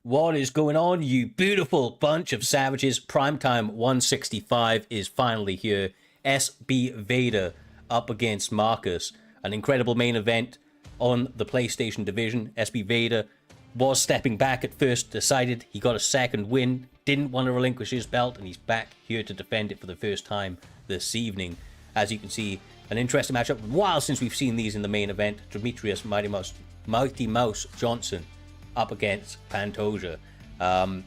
What is going on, you beautiful bunch of savages? Primetime 165 is finally here. SB Vader up against Markuss. An incredible main event on the PlayStation division. SB Vader was stepping back at first, decided he got a second win, didn't want to relinquish his belt, and he's back here to defend it for the first time this evening. As you can see, an interesting matchup. A while since we've seen these in the main event. Demetrius Mighty Mouse Johnson up against Pantoja. A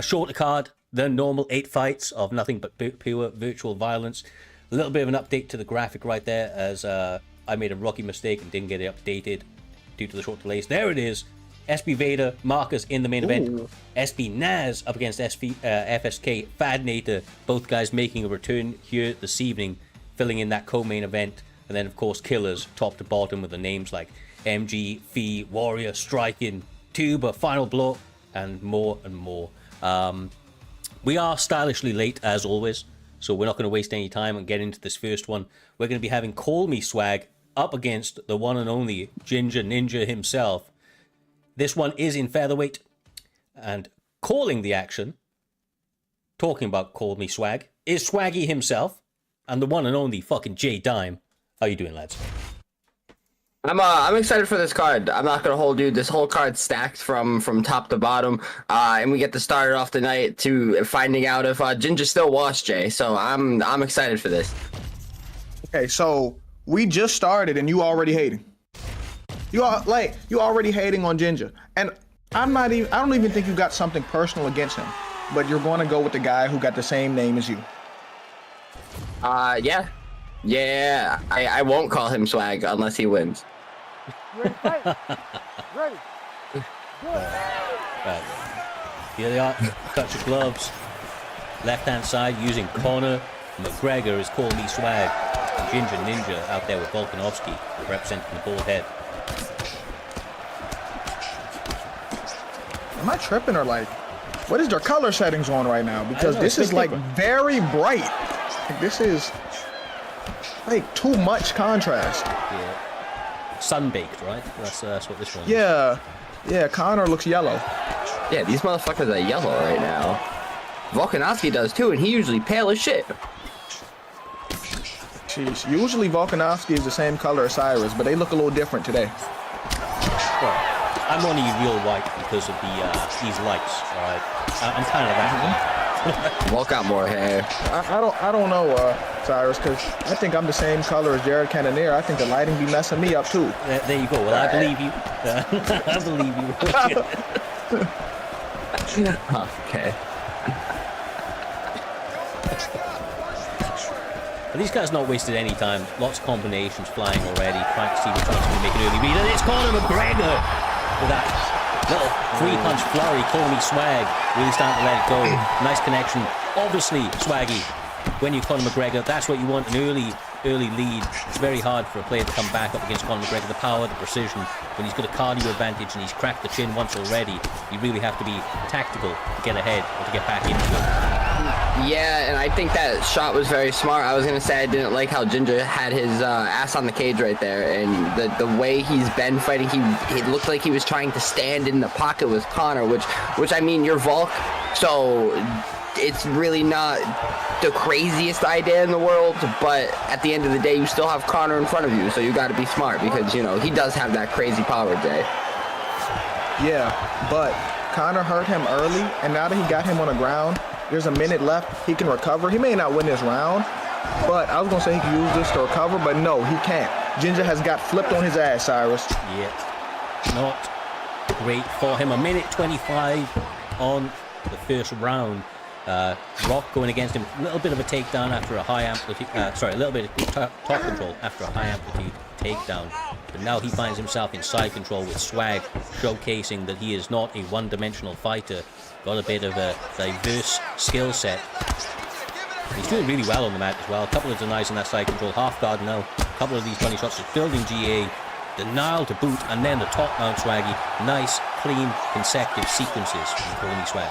shorter card than normal, 8 fights of nothing but pure virtual violence. A little bit of an update to the graphic right there, as I made a rookie mistake and didn't get it updated due to the short delays. There it is. SB Vader, Markuss in the main event. SB Naz up against FSK Fadnator. Both guys making a return here this evening, filling in that co-main event. And then, of course, killers top to bottom with the names like MG, Fee, Warrior, Striking, Tuber, Final Blow, and more and more. We are stylishly late, as always, so we're not going to waste any time and get into this first one. We're going to be having Call Me Swag up against the one and only Ginger Ninja himself. This one is in featherweight, and calling the action, talking about Call Me Swag, is Swaggy himself, and the one and only fucking J Dime. How you doing, lads? I'm excited for this card. I'm not gonna hold you. This whole card stacked from top to bottom, and we get to start off the night to finding out if Ginger still washed Jay. So I'm excited for this. Okay, so we just started and you already hating. You already hating on Ginger, and I don't even think you got something personal against him, but you're going to go with the guy who got the same name as you. Yeah. I won't call him Swag unless he wins. Ready, fight. Ready. Here they are, touch of gloves. Left hand side using Conor McGregor is Call Me Swag. Ginger Ninja out there with Volkanovski representing the bald head. Am I tripping or like, what is their color settings on right now? Because this is like very bright. Like, this is like too much contrast. Yeah. Sunbaked, right? That's what this one is. Yeah, Conor looks yellow. Yeah, these motherfuckers are yellow right now. Volkanovski does too, and he usually pale as shit. Jeez, usually Volkanovski is the same color as Cyrus, but they look a little different today. Well, I'm only real white because of these lights, alright? I'm kind of that. Volk got more hair. I don't know, Cyrus, because I think I'm the same color as Jared Cannonier. I think the lighting be messing me up too. There you go. Well, I believe you. I believe you. Okay. But these guys not wasted any time. Lots of combinations flying already. Trying to see which one's going to make an early read. And it's Conor McGregor with that little three-punch flurry. Call Me Swag. Really starting to let it go. Nice connection. Obviously, Swaggy, when you Conor McGregor, that's what you want, an early lead. It's very hard for a player to come back up against Conor McGregor. The power, the precision. When he's got a cardio advantage and he's cracked the chin once already, you really have to be tactical to get ahead or to get back into it. Yeah, and I think that shot was very smart. I was gonna say I didn't like how Ginger had his ass on the cage right there, and the way he's been fighting, he looked like he was trying to stand in the pocket with Conor, which I mean, you're Volk, so it's really not the craziest idea in the world, but at the end of the day, you still have Conor in front of you, so you got to be smart because, you know, he does have that crazy power, Jay. Yeah, but Conor hurt him early, and now that he got him on the ground, there's a minute left. He can recover. He may not win this round, but I was going to say he can use this to recover, but no, he can't. Ginger has got flipped on his ass, Cyrus. Yeah, not great for him. A minute 25 on the first round. Rock going against him. A little bit of a takedown after a high amplitude. A little bit of top control after a high amplitude takedown. But now he finds himself in side control with Swag, showcasing that he is not a one-dimensional fighter. Got a bit of a diverse skill set. He's doing really well on the mat as well. A couple of denies in that side control. Half guard now. A couple of these 20 shots. Just building GA. Denial to boot. And then the top mount Swaggy. Nice, clean, consecutive sequences from Call Me Swag.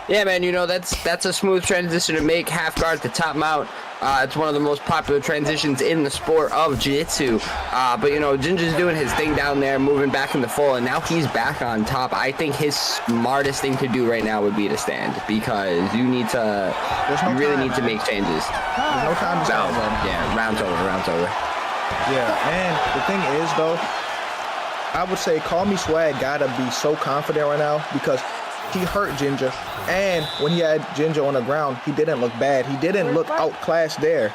Yeah, man, you know, that's a smooth transition to make. Half guard to top mount. It's one of the most popular transitions in the sport of jiu-jitsu. But, you know, Ginger's doing his thing down there, moving back in the full, and now he's back on top. I think his smartest thing to do right now would be to stand, because you need to, you really need to make changes. There's no time to stand right now. Yeah, round's over. Yeah, and the thing is, though, I would say Call Me Swag gotta be so confident right now, because he hurt Ginger, and when he had Ginger on the ground, he didn't look bad. He didn't look outclassed there.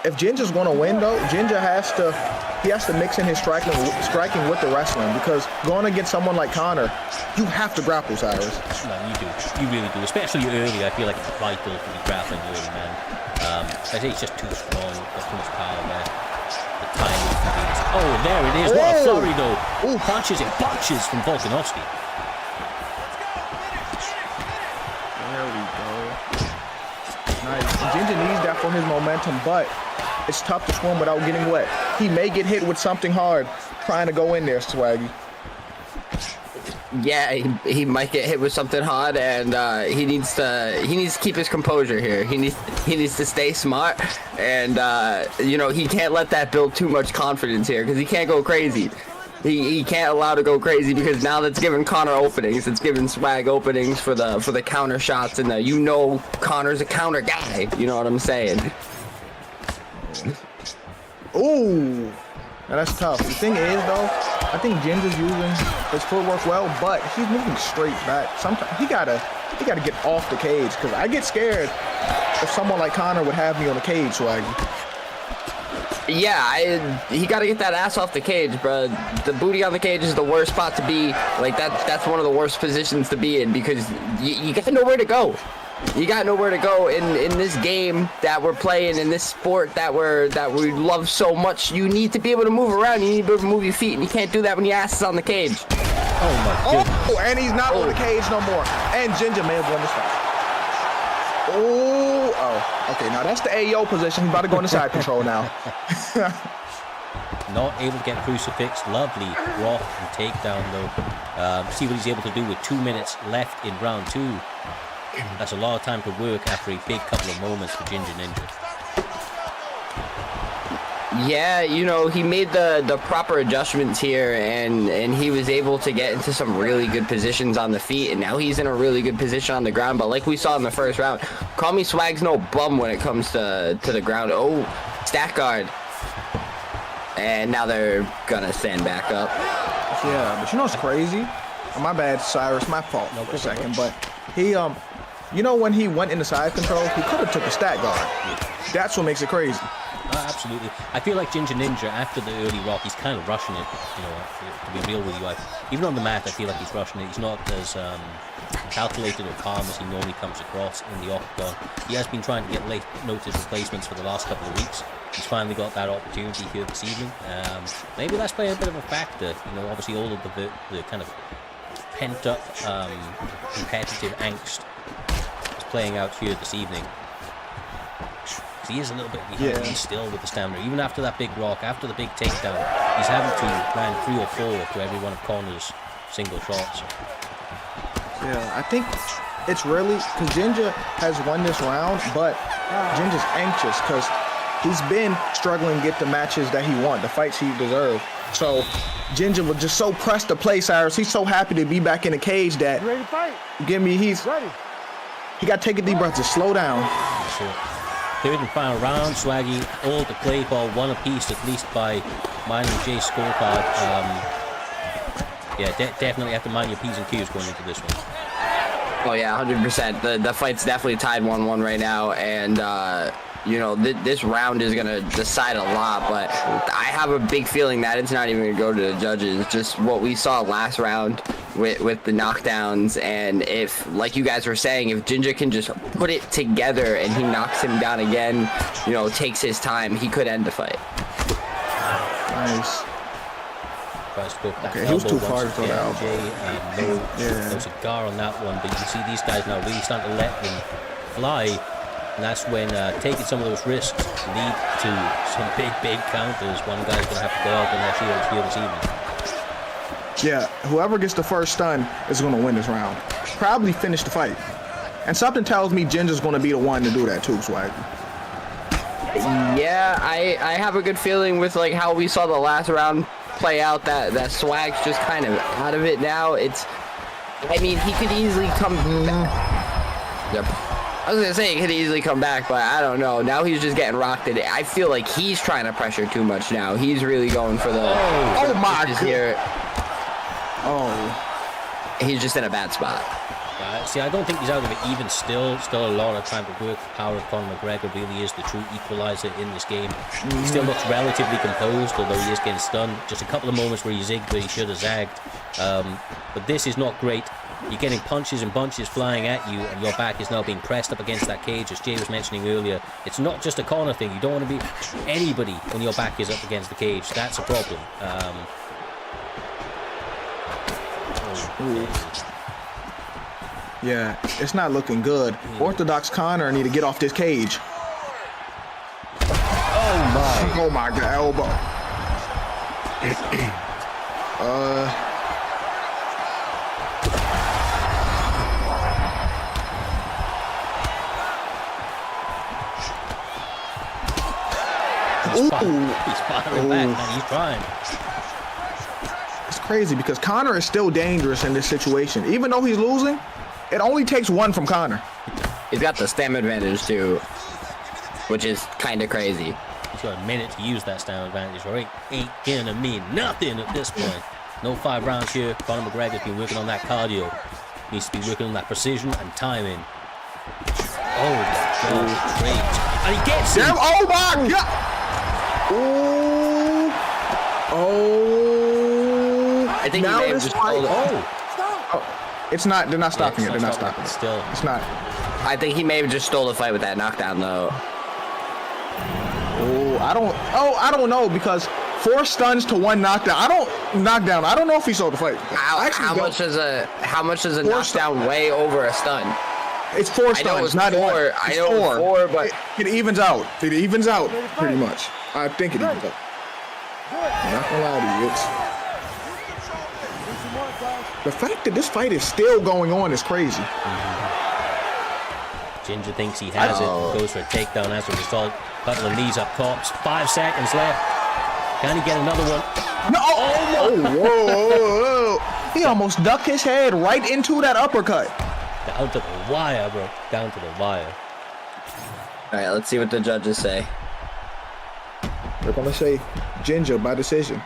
If Ginger's gonna win, though, Ginger has to mix in his striking with the wrestling, because going against someone like Conor, you have to grapple, Cyrus. Man, you do. You really do. Especially early, I feel like it's vital to be grappling early, man. I think he's just too strong. Got too much power there. The timing. Oh, there it is. What a flurry, though. Oh, punches and punches from Volkanovski. There we go. Nice. Ginger needs that for his momentum, but it's tough to swim without getting wet. He may get hit with something hard trying to go in there, Swaggy. Yeah, he might get hit with something hard, and he needs to keep his composure here. He needs to stay smart, and you know, he can't let that build too much confidence here, because he can't go crazy. He can't allow to go crazy, because now that's giving Conor openings. It's giving Swag openings for the counter shots, and you know Conor's a counter guy. You know what I'm saying? Ooh. Now that's tough. The thing is, though, I think Ginger's using his footwork well, but he's moving straight back. Sometimes he gotta get off the cage, because I get scared if someone like Conor would have me on the cage, Swaggy. Yeah, he got to get that ass off the cage, bro. The booty on the cage is the worst spot to be. Like, that's one of the worst positions to be in, because you got nowhere to go. You got nowhere to go in this game that we're playing, in this sport that we love so much. You need to be able to move around. You need to be able to move your feet, and you can't do that when your ass is on the cage. Oh my goodness. Oh, and he's not on the cage no more. And Ginger may have won this fight. Oh, okay. Now that's the AO position. He's about to go into side control now. Not able to get crucifix. Lovely rock and takedown, though. See what he's able to do with 2 minutes left in round 2. That's a lot of time to work after a big couple of moments for Ginger Ninja. Yeah, you know, he made the proper adjustments here, and he was able to get into some really good positions on the feet, and now he's in a really good position on the ground. But like we saw in the first round, Call Me Swag's no bum when it comes to the ground. Oh, stack guard. And now they're gonna stand back up. Yeah, but you know what's crazy? Oh, my bad, Cyrus. My fault for a second. But he, you know, when he went into side control, he could have took a stack guard. That's what makes it crazy. Absolutely. I feel like Ginger Ninja, after the early rock, he's kind of rushing it, you know, to be real with you. Even on the mat, I feel like he's rushing it. He's not as calculated or calm as he normally comes across in the octagon. He has been trying to get late notice replacements for the last couple of weeks. He's finally got that opportunity here this evening. Maybe that's playing a bit of a factor. You know, obviously all of the kind of pent-up competitive angst is playing out here this evening. He is a little bit behind still with the stamina. Even after that big rock, after the big takedown, he's having to land 3 or 4 to every one of Conor's single shots. Yeah, I think it's really because Ginger has won this round, but Ginger's anxious because he's been struggling to get the matches that he won, the fights he deserved. So Ginger was just so pressed to play, Cyrus. He's so happy to be back in the cage that Ready to fight? he's ready. He got to take a deep breath to slow down. Sure. Third and final round, Swaggy, all to play for, one apiece at least by mine and Jay's scorecard. Yeah, definitely have to mind your P's and Q's going into this one. Oh yeah, 100%. The fight's definitely tied 1-1 right now, and you know, this round is gonna decide a lot. But I have a big feeling that it's not even gonna go to the judges. Just what we saw last round with the knockdowns, and if, like you guys were saying, if Ginger can just put it together and he knocks him down again, you know, takes his time, he could end the fight. Nice. Okay, he was too far to throw that out. No cigar on that one, but you can see these guys now really starting to let them fly, and that's when taking some of those risks lead to some big counters. One guy's going to have to go out on their shields here this evening. Yeah, whoever gets the first stun is going to win this round. Probably finish the fight. And something tells me Ginger's going to be the one to do that too, Swag. Yeah, I have a good feeling with like how we saw the last round play out that Swag's just kind of out of it now. I mean, he could easily come back. Yep. I was gonna say he could easily come back, but I don't know. Now he's just getting rocked. I feel like he's trying to pressure too much now. He's really going for the. Oh my God. Here. Oh. He's just in a bad spot. See, I don't think he's out of it even still. Still a lot of time to work. The power of Conor McGregor really is the true equalizer in this game. He still looks relatively composed, although he is getting stunned. Just a couple of moments where he zigged where he should have zagged. But this is not great. You're getting punches and bunches flying at you, and your back is now being pressed up against that cage, as Jay was mentioning earlier. It's not just a Conor thing. You don't want to be anybody when your back is up against the cage. That's a problem. Yeah, it's not looking good. Orthodox Conor need to get off this cage. Oh my God, elbow. He's firing back, man. He's trying. It's crazy because Conor is still dangerous in this situation. Even though he's losing, it only takes one from Conor. He's got the stamina advantage too, which is kind of crazy. He's got a minute to use that stamina advantage, right? Ain't gonna mean nothing at this point. No 5 rounds here. Conor McGregor's been working on that cardio. Needs to be working on that precision and timing. Oh my God, great. And he gets it! Oh my God! Oh! Oh! I think now he may have this just fight. Oh! It's not. They're not stopping Yeah, it. it's They're not not stopping it. Still. It's not. I think he may have just stole the fight with that knockdown though. Oh, I don't know because 4 stuns to 1 knockdown. I don't know if he sold the fight. How much does a knockdown weigh over a stun? It's 4 stuns, I know it's not 4. one. I It's know it's 4, but it evens out. It evens out pretty much. I think it evens out. I'm not gonna lie to you. The fact that this fight is still going on is crazy. Ginger thinks he has it, goes for a takedown as a result. Couple of knees up tops, 5 seconds left. Can he get another one? No! Whoa! He almost ducked his head right into that uppercut. Down to the wire, bro. Down to the wire. all right, let's see what the judges say. They're gonna say Ginger by decision.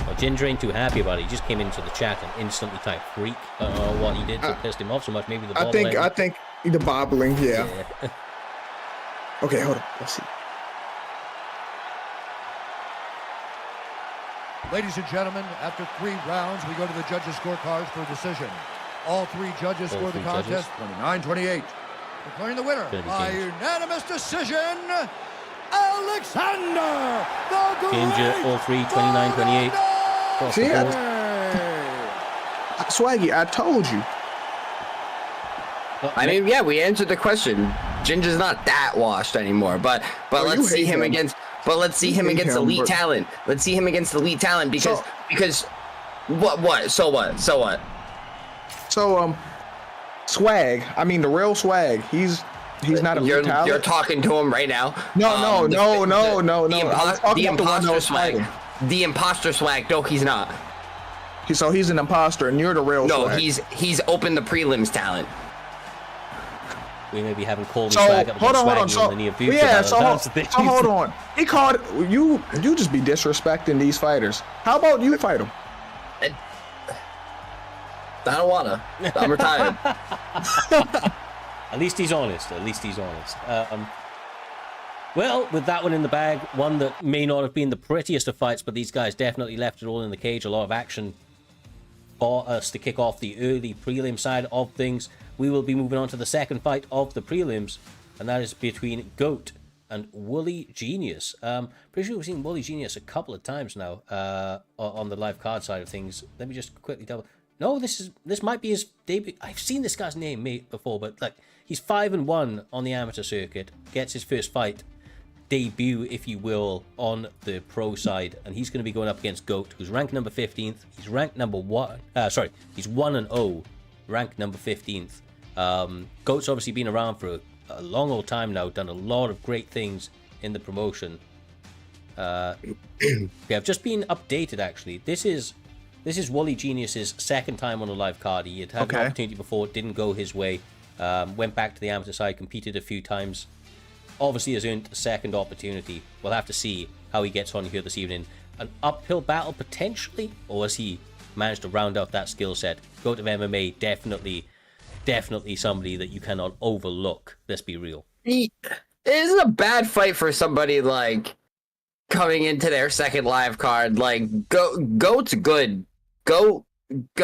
Well, Ginger ain't too happy about it. He just came into the chat and instantly typed freak. I don't know what he did to pissed him off so much. Maybe the ball. I think the bobbling, yeah. Okay, hold on. Let's see. Ladies and gentlemen, after 3 rounds, we go to the judges' scorecards for a decision. All 3 judges score the contest 29-28. Declaring the winner by unanimous decision, Alexander the Great. Ginger, all 3, 29-28. See, Swaggy, I told you. I mean, yeah, we answered the question. Ginger's not that washed anymore, but let's see him against. But let's see him against elite talent. Let's see him against elite talent because what? So what? So Swag, I mean the real Swag, he's not a elite talent. You're talking to him right now. No. The imposter Swag. The imposter Swag. No, he's not. So he's an imposter, and you're the real Swag. No, he's opened the prelims talent. We may be having Colby Swag up against Swaggy in the near future. Yeah, so hold on. He called you just be disrespecting these fighters. How about you fight him? I don't wanna. I'm retired. At least he's honest. Well, with that one in the bag, one that may not have been the prettiest of fights, but these guys definitely left it all in the cage. A lot of action for us to kick off the early prelim side of things. We will be moving on to the second fight of the prelims, and that is between Goat and Woolly Genius. Pretty sure we've seen Woolly Genius a couple of times now on the live card side of things. Let me just quickly double. No, this might be his debut. I've seen this guy's name before, but like he's 5-1 on the amateur circuit. Gets his first fight debut, if you will, on the pro side, and he's going to be going up against Goat, who's ranked number 15th. He's ranked number 1. He's 1-0, ranked number 15th. Goat's obviously been around for a long old time now, done a lot of great things in the promotion. Okay, I've just been updated actually. This is Wooly Genius's second time on a live card. He had an opportunity before, it didn't go his way. Went back to the amateur side, competed a few times. Obviously has earned a second opportunity. We'll have to see how he gets on here this evening. An uphill battle potentially, or has he managed to round out that skill set? GOAT of MMA, definitely somebody that you cannot overlook. Let's be real. It is a bad fight for somebody like coming into their second live card. Like GOAT's good. Goat.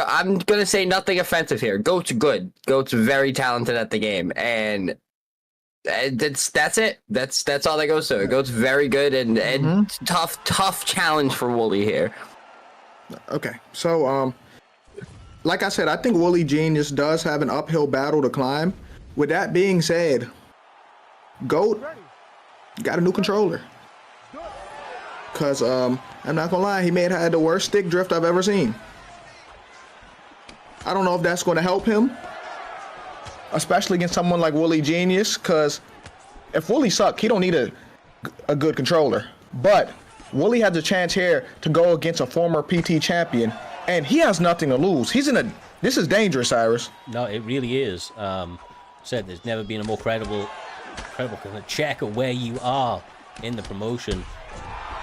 I'm gonna say nothing offensive here. GOAT's good. GOAT's very talented at the game, and that's it. That's all that goes to it. GOAT's very good and tough challenge for Wooly here. Okay, so like I said, I think Wooly Genius does have an uphill battle to climb. With that being said, GOAT got a new controller. Cause I'm not gonna lie, he may have had the worst stick drift I've ever seen. I don't know if that's gonna help him, especially against someone like Wooly Genius. Cause if Wooly suck, he don't need a good controller. But Wooly has a chance here to go against a former PT champion, and he has nothing to lose. This is dangerous, Cyrus. No, it really is. Said there's never been a more credible kind of check of where you are in the promotion.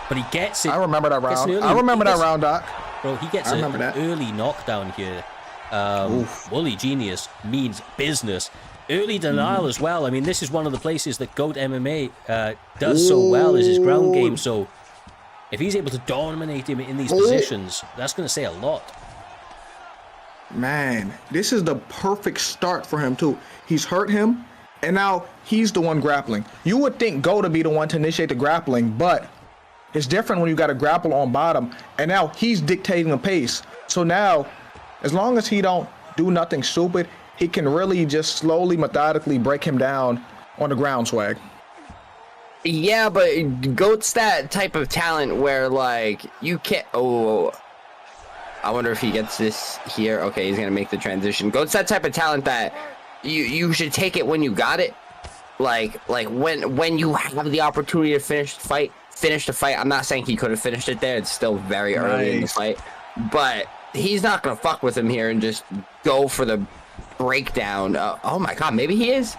But he gets it. I remember that round. I remember that round, Doc. Bro, he gets an early knockdown here. Wooly Genius means business. Early denial as well. I mean, this is one of the places that GOAT MMA does so well, is his ground game. So if he's able to dominate him in these positions, that's going to say a lot. Man, this is the perfect start for him, too. He's hurt him, and now he's the one grappling. You would think GOAT would be the one to initiate the grappling, but it's different when you got to grapple on bottom, and now he's dictating the pace. So now, as long as he don't do nothing stupid, he can really just slowly, methodically break him down on the ground, swag. Yeah, but GOAT's that type of talent where, like, you can't... Oh, I wonder if he gets this here. Okay, he's going to make the transition. GOAT's that type of talent that you should take it when you got it. Like when you have the opportunity to finish the fight. I'm not saying he could have finished it there. It's still very early in the fight. But he's not going to fuck with him here and just go for the breakdown. Oh my god, maybe he is.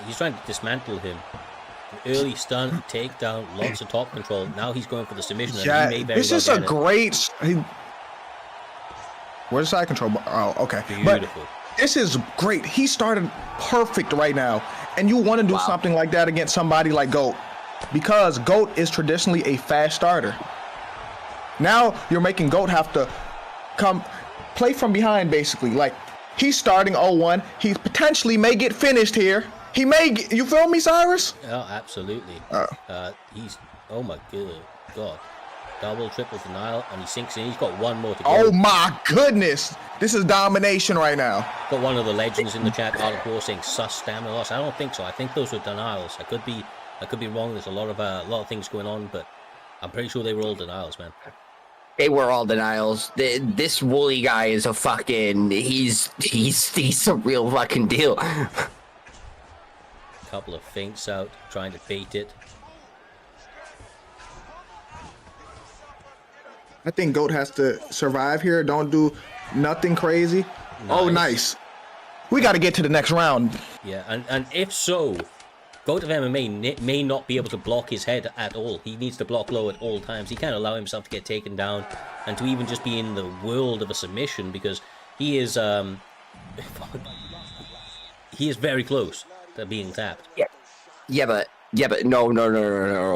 He's trying to dismantle him. Early stun, takedown, lots of top control. Now he's going for the submission. Yeah, and he may very this well is a get it. great... Where's the side control? Oh, okay. Beautiful. But this is great. He started perfect right now. And you want to do something like that against somebody like GOAT. Because GOAT is traditionally a fast starter. Now you're making GOAT have to play from behind, basically. Like, he's starting 0-1. He potentially may get finished here. He may get, you feel me, Cyrus? Oh, absolutely. He's, oh my god. Double, triple denial, and he sinks in. He's got one more to go. Oh my goodness. This is domination right now. Got one of the legends in the chat, Art of War, saying sus stamina loss. I don't think so. I think those were denials. I could be wrong. There's a lot of things going on, but I'm pretty sure they were all denials, man. They were all denials. This Wooly guy is a fucking... He's a real fucking deal. Couple of feints out, trying to bait it. I think GOAT has to survive here. Don't do nothing crazy. Nice. Oh, nice. We got to get to the next round. Yeah, and if so, GOAT of MMA may not be able to block his head at all. He needs to block low at all times. He can't allow himself to get taken down and to even just be in the world of a submission, because he is very close to being tapped. Yeah, but no.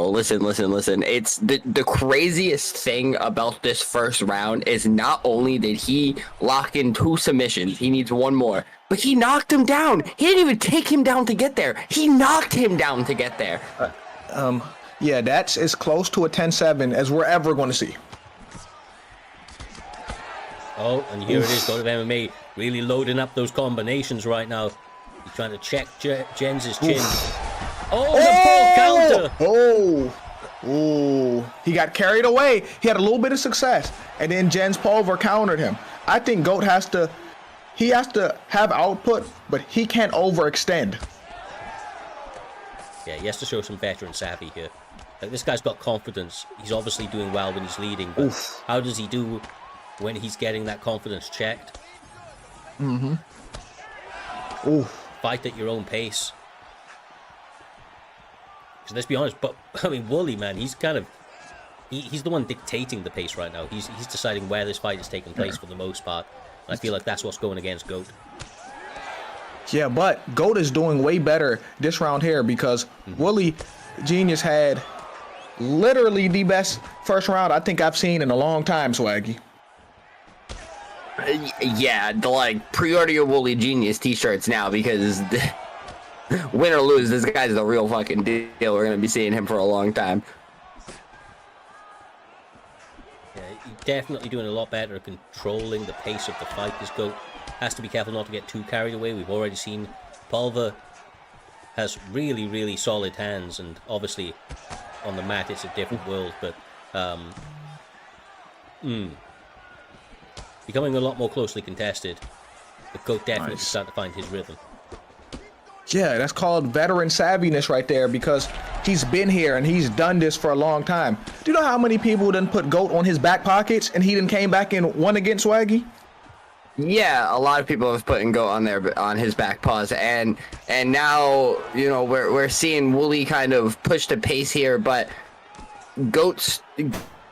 Listen. It's the craziest thing about this first round is not only did he lock in 2 submissions, he needs 1 more, but he knocked him down. He didn't even take him down to get there. He knocked him down to get there. Yeah, that's as close to a 10-7 as we're ever going to see. Oh, and here it is, GOAT of MMA really loading up those combinations right now. He's trying to check Jens' chin. Oh, the ball counter! Oh, he got carried away. He had a little bit of success, and then Jens Pulver countered him. I think GOAT has to have output, but he can't overextend. Yeah, he has to show some veteran savvy here. Like, this guy's got confidence. He's obviously doing well when he's leading, but how does he do when he's getting that confidence checked? Mm-hmm. Oof. Fight at your own pace. Because let's be honest, but I mean, Wooly, man, he's kind of he's the one dictating the pace right now. He's deciding where this fight is taking place for the most part. And I feel like that's what's going against GOAT. Yeah, but GOAT is doing way better this round here because Wooly Genius had literally the best first round I think I've seen in a long time, Swaggy. Yeah, like pre-order your Wooly Genius t-shirts now because win or lose, this guy's the real fucking deal. We're gonna be seeing him for a long time. Yeah, he's definitely doing a lot better at controlling the pace of the fight. This GOAT has to be careful not to get too carried away. We've already seen Pulver has really, really solid hands, and obviously on the mat it's a different world, but becoming a lot more closely contested. The GOAT definitely starting to find his rhythm. Yeah, that's called veteran savviness right there because he's been here and he's done this for a long time. Do you know how many people done put GOAT on his back pockets and he done came back and won against Swaggy? Yeah, a lot of people have put GOAT on his back paws, and now we're seeing Wooly kind of push the pace here, but GOAT's,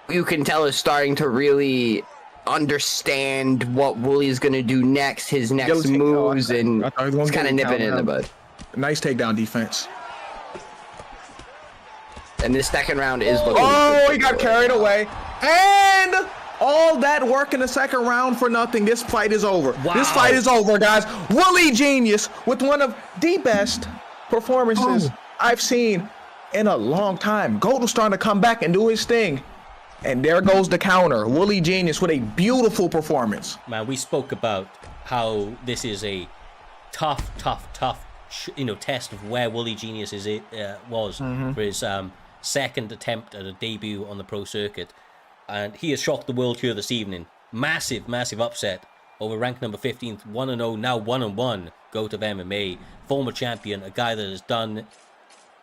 you can tell, is starting to really understand what Wooly's gonna do next, his next moves, and it's kind of nipping in the bud. Nice takedown defense. And this second round is looking. Oh, he got carried away, and all that work in the second round for nothing. This fight is over. Wow. This fight is over, guys. Wooly Genius with one of the best performances I've seen in a long time. GOAT was starting to come back and do his thing. And there goes the counter. Wooly Genius with a beautiful performance. Man, we spoke about how this is a tough test of where Wooly Genius was for his second attempt at a debut on the pro circuit. And he has shocked the world here this evening. Massive, massive upset over ranked number 15th, 1-0, now 1-1, GOAT of MMA. Former champion, a guy that has done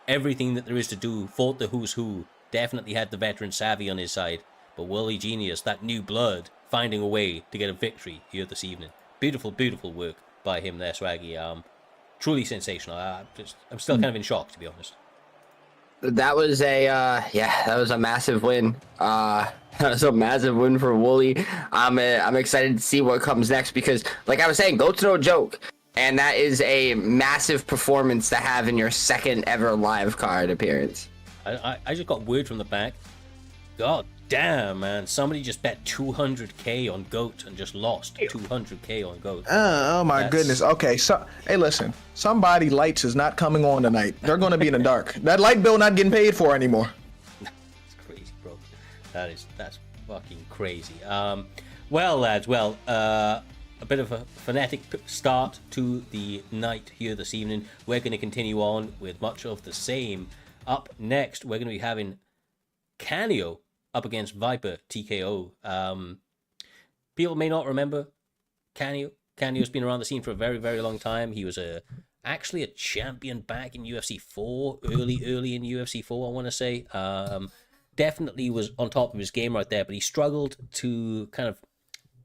everything that there is to do, fought the who's who, definitely had the veteran savvy on his side. But Wooly Genius, that new blood, finding a way to get a victory here this evening. Beautiful, beautiful work by him there, Swaggy. Truly sensational. I'm still kind of in shock, to be honest. That was a massive win. That was a massive win for Wooly. I'm excited to see what comes next because, like I was saying, GOAT's no joke, and that is a massive performance to have in your second ever live card appearance. I just got word from the back. God damn, man! Somebody just bet 200k on GOAT and just lost 200k on GOAT. Oh my goodness. Okay, so hey, listen. Somebody lights is not coming on tonight. They're going to be in the dark. That light bill not getting paid for anymore. That's crazy, bro. That's fucking crazy. Well, lads. Well, a bit of a phonetic start to the night here this evening. We're going to continue on with much of the same. Up next, we're going to be having Canio up against Viper TKO. People may not remember Canio. Canio's been around the scene for a very, very long time. He was actually a champion back in UFC 4, early in UFC 4, I want to say. Definitely was on top of his game right there, but he struggled to kind of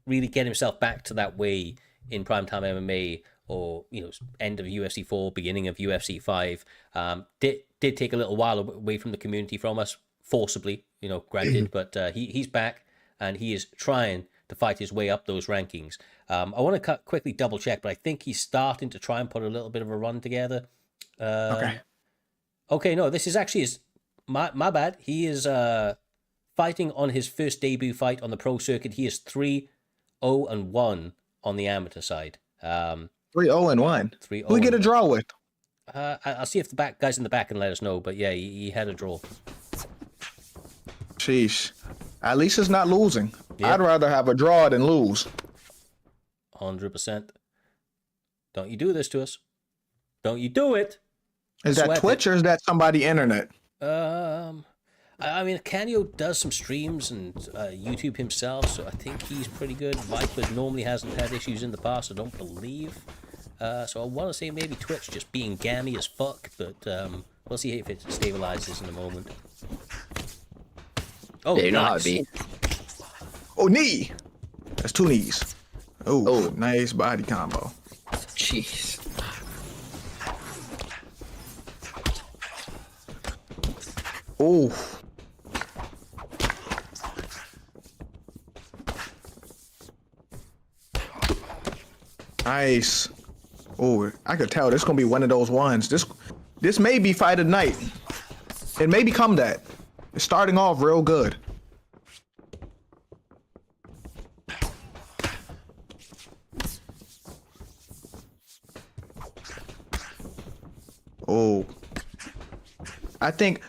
really get himself back to that way in primetime MMA, or end of UFC 4, beginning of UFC 5. Did take a little while away from the community from us, forcibly, granted, but he's back and he is trying to fight his way up those rankings. I want to quickly double check, but I think he's starting to try and put a little bit of a run together. Okay, no, this is actually my bad. He is fighting on his first debut fight on the pro circuit. He is 3-0-1 on the amateur side. 3-0-1. 3-0. Who we get a draw with? I'll see if the guys in the back can let us know. But yeah, he had a draw. Sheesh. At least it's not losing. Yep. I'd rather have a draw than lose. 100%. Don't you do this to us. Don't you do it. Is that Twitch or is that somebody internet? I mean, Canio does some streams and YouTube himself, so I think he's pretty good. Viper normally hasn't had issues in the past, I don't believe. So I want to say maybe Twitch just being gammy as fuck, but We'll see if it stabilizes in a moment. Oh, Yeah, you know nice. how it be. Oh, knee. That's 2 knees. Oh, nice body combo. Jeez. Oh. Nice. Oh, I could tell this is gonna be one of those ones. This may be fight of the night. It may become that. It's starting off real good. Oh. I think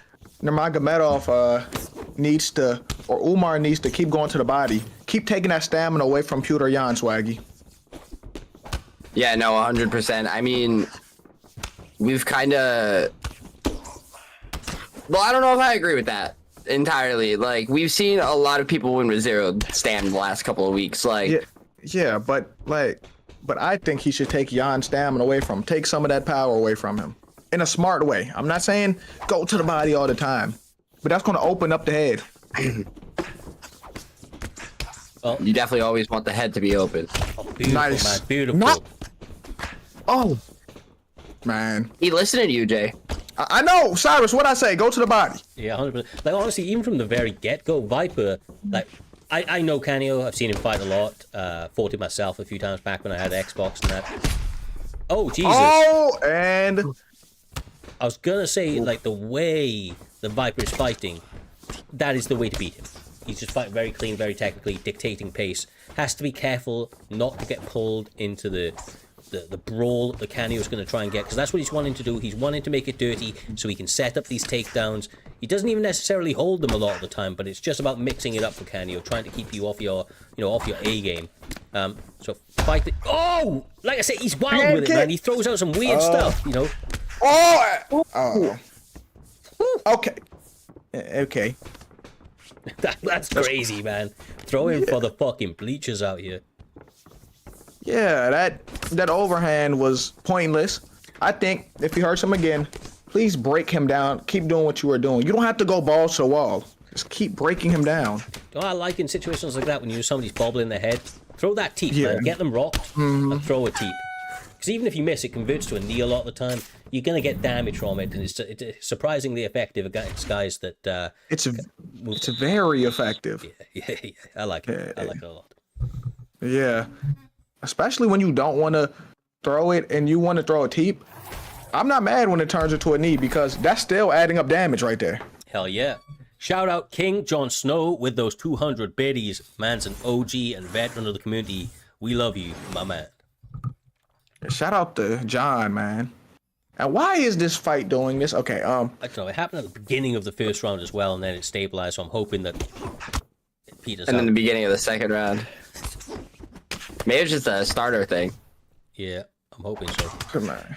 Nurmagomedov needs to, or Umar needs to keep going to the body. Keep taking that stamina away from Pewter Yan, Swaggy. Yeah, no, 100%. I mean, we've kind of... Well, I don't know if I agree with that entirely. Like, we've seen a lot of people win with 0 stand the last couple of weeks. Like, yeah, but I think he should take Jan's stamina away from him. Take some of that power away from him. In a smart way. I'm not saying go to the body all the time, but that's going to open up the head. Well, you definitely always want the head to be open. Oh, beautiful, Nice. man. Beautiful. Oh, man. He listening to you, Jay. I know, Cyrus. What I say? Go to the body. Yeah, 100%. Like, honestly, even from the very get-go, Viper, like, I know Canio. I've seen him fight a lot. Fought him myself a few times back when I had Xbox and that. Oh, Jesus. Oh, and... I was gonna say, like, the way the Viper is fighting, that is the way to beat him. He's just fighting very clean, very technically, dictating pace. Has to be careful not to get pulled into the brawl that Canio's going to try and get, because that's what he's wanting to do. He's wanting to make it dirty so he can set up these takedowns. He doesn't even necessarily hold them a lot of the time, but it's just about mixing it up for Canio, trying to keep you off your, off your A game. So fight it. Oh, like I said, he's wild with it, man. He throws out some weird stuff, Oh. Okay. Okay. That's crazy, man. Throwing for the fucking bleachers out here. Yeah, that overhand was pointless. I think if he hurts him again, please break him down. Keep doing what you were doing. You don't have to go balls to the wall. Just keep breaking him down. You know, I like in situations like that when somebody's bobbling their head, throw that teep, Yeah. man. Get them rocked and throw a teep. Because even if you miss, it converts to a knee a lot of the time. You're going to get damage from it, and it's surprisingly effective against guys that... It's very effective. Yeah, I like it. I like it a lot. Yeah. Especially when you don't want to throw it and you want to throw a teep. I'm not mad when it turns into a knee because that's still adding up damage right there. Hell yeah. Shout out King Jon Snow with those 200 biddies. Man's an OG and veteran of the community. We love you, my man. Shout out to John, man. And why is this fight doing this? Okay, I don't know. It happened at the beginning of the first round as well, and then it stabilized, so I'm hoping that it peters out. And then the beginning of the second round. Maybe it's just a starter thing. Yeah, I'm hoping so. Come on.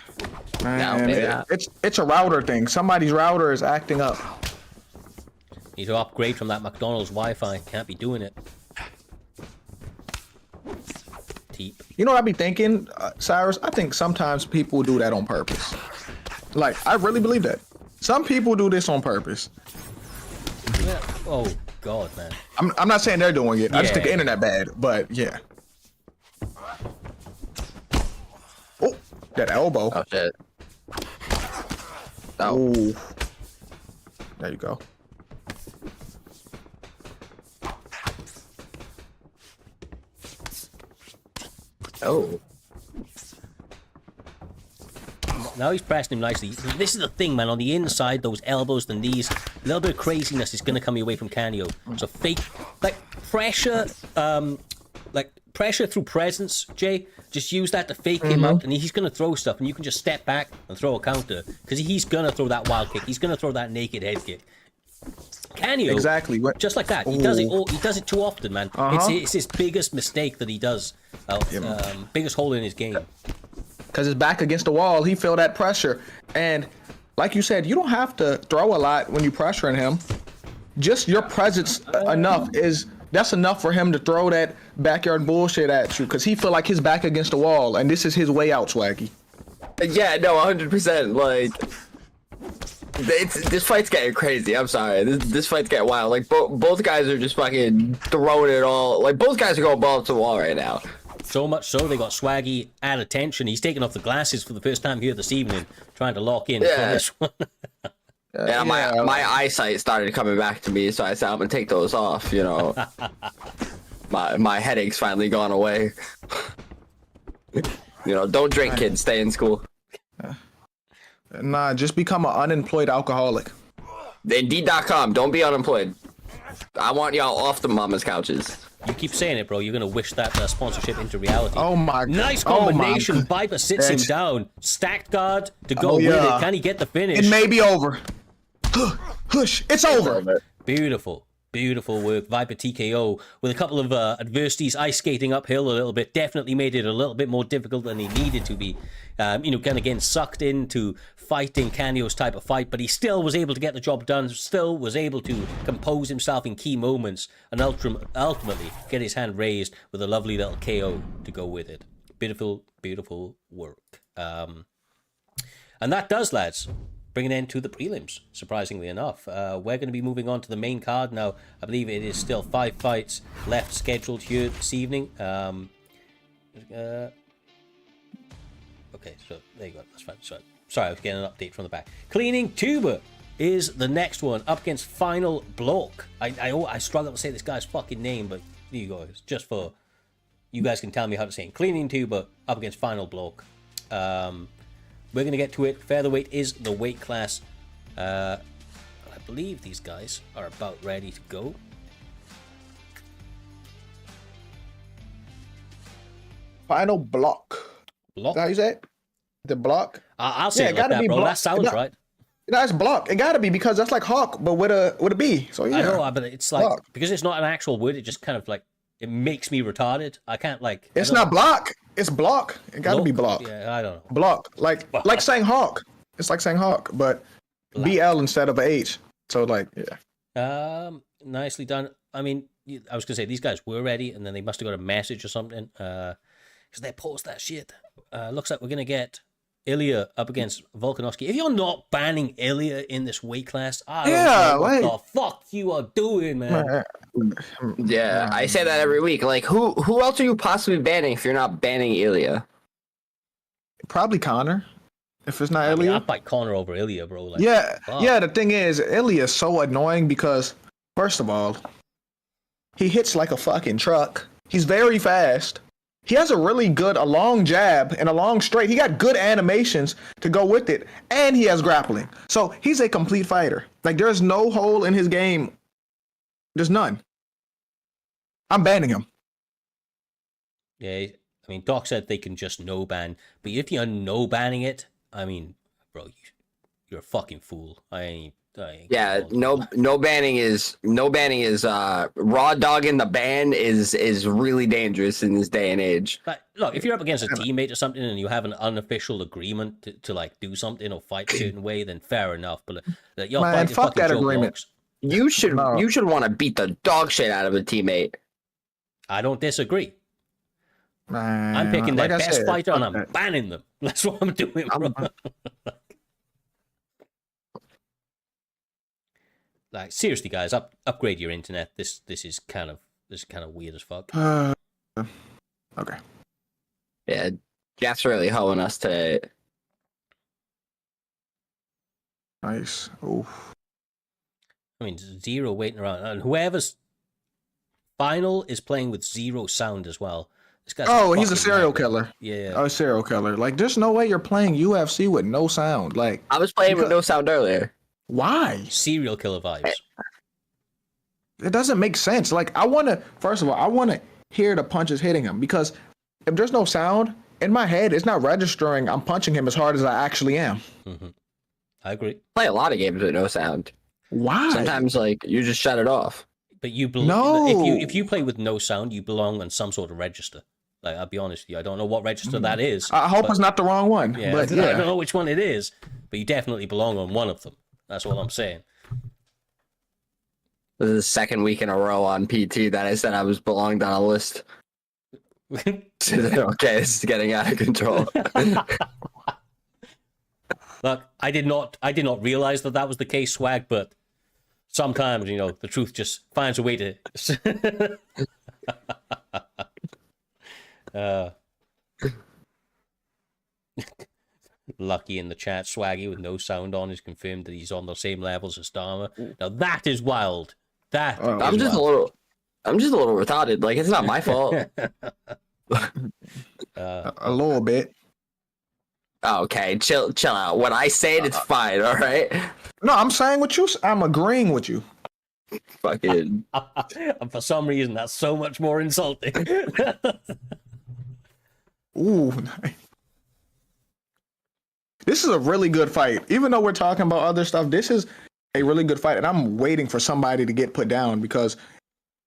No, maybe not. It's a router thing. Somebody's router is acting up. Need to upgrade from that McDonald's Wi-Fi. Can't be doing it. Teep. You know what I be thinking, Cyrus? I think sometimes people do that on purpose. Like, I really believe that. Some people do this on purpose. Yeah. Oh, God, man. I'm not saying they're doing it. I just Yeah. think the internet bad, but yeah. Oh, that elbow. Oh, shit. Oh. Ooh. There you go. Oh. Now he's pressing him nicely. This is the thing, man. On the inside, those elbows, the knees, a little bit of craziness is going to come your way from Canio. So fake, like pressure, pressure through presence, Jay. Just use that to fake him out, and he's going to throw stuff, and you can just step back and throw a counter because he's going to throw that wild kick. He's going to throw that naked head kick. Canio, Exactly. just like that. He does it. He does it too often, man. It's his biggest mistake that he does. Biggest hole in his game. Because it's back against the wall. He feel that pressure. And like you said, you don't have to throw a lot when you pressuring him. Just your presence that's enough for him to throw that backyard bullshit at you. Because he feel like his back against the wall. And this is his way out, Swaggy. Yeah, no, 100%. Like, This fight's getting crazy. I'm sorry. This fight's getting wild. Like both guys are just fucking throwing it all. Like both guys are going ball to the wall right now. So much so they got Swaggy at attention. He's taking off the glasses for the first time here this evening, trying to lock in for this one. Yeah, my eyesight started coming back to me, so I said I'm gonna take those off. You know, my headache's finally gone away. You know, don't drink, kids. Stay in school. Nah, just become an unemployed alcoholic. Indeed.com. Don't be unemployed. I want y'all off the mama's couches. You keep saying it, bro. You're gonna wish that sponsorship into reality. Oh my god! Nice combination. Viper sits him down. Stacked guard to go with it. Can he get the finish? It may be over. Hush! It's over. Beautiful. Beautiful work. Viper TKO with a couple of adversities. Ice skating uphill a little bit. Definitely made it a little bit more difficult than he needed to be. You know, kind of getting sucked into fighting Canio's type of fight, but he still was able to get the job done. Still was able to compose himself in key moments and ultimately get his hand raised with a lovely little KO to go with it. Beautiful, beautiful work. And that does, lads, bring an end to the prelims, surprisingly enough. We're going to be moving on to the main card now. I believe it is still 5 fights left scheduled here this evening. Okay, so there you go. That's fine. Sorry, I was getting an update from the back. Cleaning Tuber is the next one up against Final Block. I struggle to say this guy's fucking name, but here you go. It's just for you guys can tell me how to say it. Cleaning Tuber up against Final Block. We're going to get to it. Featherweight is the weight class. I believe these guys are about ready to go. Final Block. Block? Is that how you say it? The Block? I'll say it like that, bro. Block. That sounds right. That's Block. It gotta be because that's like Hawk, but with a B. So yeah. I know, but it's like Block. because it's not an actual word. It just kind of like it makes me retarded. I can't like. It's not Block. It's Block. It gotta be Block. Yeah, I don't know. Block. Like saying Hawk. It's like saying Hawk, but BL instead of a H. So like yeah. Nicely done. I mean, I was gonna say these guys were ready, and then they must have got a message or something. Because they post that shit. Looks like we're gonna get Ilya up against Volkanovski. If you're not banning Ilya in this weight class, I don't know what the fuck you are doing, man. Yeah, I say that every week. Like, who else are you possibly banning if you're not banning Ilya? Probably Connor. If it's not Ilya, I'd fight Connor over Ilya, bro. Like, yeah. The thing is, Ilya is so annoying because, first of all, he hits like a fucking truck. He's very fast. He has a really good, a long jab and a long straight. He got good animations to go with it. And he has grappling. So he's a complete fighter. Like, there's no hole in his game. There's none. I'm banning him. Yeah, I mean, Doc said they can just no ban. But if you're no banning it, I mean, bro, you're a fucking fool. Yeah, no banning is raw dog in the ban is really dangerous in this day and age. But look, if you're up against a teammate or something and you have an unofficial agreement to like do something or fight a certain way, then fair enough. But you're man, fighting fuck fucking that Joe agreement. Bloggs. You should want to beat the dog shit out of a teammate. I don't disagree. Man, I'm picking their like best fighter and I'm banning them. That's what I'm doing, bro. Like, seriously, guys, upgrade your internet. This is kind of weird as fuck. Okay. Yeah, Jeff's really hoeing us today. Nice. Oof. I mean, zero waiting around, and whoever's final is playing with zero sound as well. This guy's he's a serial killer. Yeah. Oh, serial killer. Like, there's no way you're playing UFC with no sound. Like, I was playing with no sound earlier. Why? Serial killer vibes. It doesn't make sense. Like, first of all, I want to hear the punches hitting him, because if there's no sound, in my head, it's not registering I'm punching him as hard as I actually am. Mm-hmm. I agree. Play a lot of games with no sound. Why? Sometimes, like, you just shut it off. But you if you play with no sound, you belong on some sort of register. Like, I'll be honest with you, I don't know what register that is. I hope it's not the wrong one. Yeah, but I don't know which one it is, but you definitely belong on one of them. That's what I'm saying. This is the second week in a row on PT that I said I was belonged on a list. Okay, this is getting out of control. Look, I did not realize that was the case, Swag, but sometimes, the truth just finds a way to... Lucky in the chat, Swaggy with no sound on has confirmed that he's on the same levels as Dharma. Now that is wild. I'm just a little retarded. Like, it's not my fault. A little bit. Okay, chill out. When I say it, it's fine. All right. No, I'm saying what you. I'm agreeing with you. Fucking. And for some reason, that's so much more insulting. Ooh. This is a really good fight. Even though we're talking about other stuff, this is a really good fight, and I'm waiting for somebody to get put down because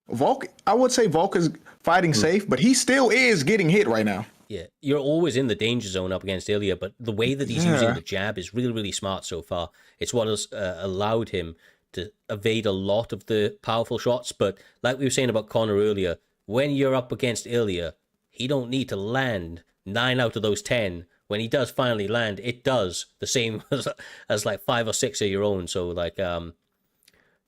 Volk. I would say Volk is fighting safe, but he still is getting hit right now. Yeah, you're always in the danger zone up against Ilya, but the way that he's using the jab is really, really smart so far. It's what has allowed him to evade a lot of the powerful shots. But like we were saying about Connor earlier, when you're up against Ilya, he don't need to land 9 out of those 10. When he does finally land, it does the same as like 5 or 6 of your own. So like that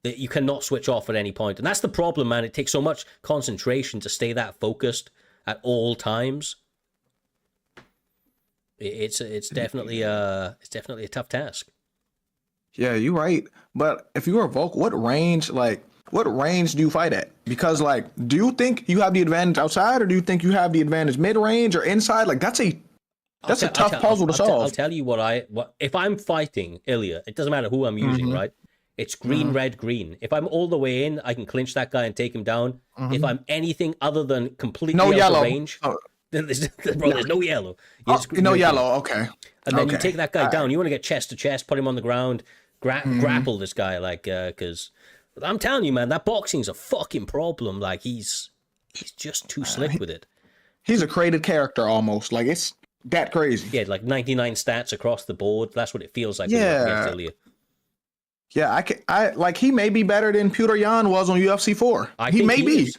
you cannot switch off at any point, and that's the problem, man. It takes so much concentration to stay that focused at all times. It's definitely a tough task. Yeah, you're right. But if you were Volk, what range do you fight at? Because like, do you think you have the advantage outside, or do you think you have the advantage mid range or inside? Like that's a tough puzzle to solve. I'll tell you what if I'm fighting Ilya, it doesn't matter who I'm using, right? It's green, red, green. If I'm all the way in, I can clinch that guy and take him down. If I'm anything other than completely out of range, there's no yellow. No yellow, okay. And then you take that guy down. You want to get chest to chest, put him on the ground, grapple this guy, like, because I'm telling you, man, that boxing's a fucking problem. Like, he's just too slick with it. He's a created character almost. Like, it's that crazy. Yeah, like 99 stats across the board. That's what it feels like. Yeah. Yeah, I like he may be better than Petr Yan was on UFC 4. I think he is.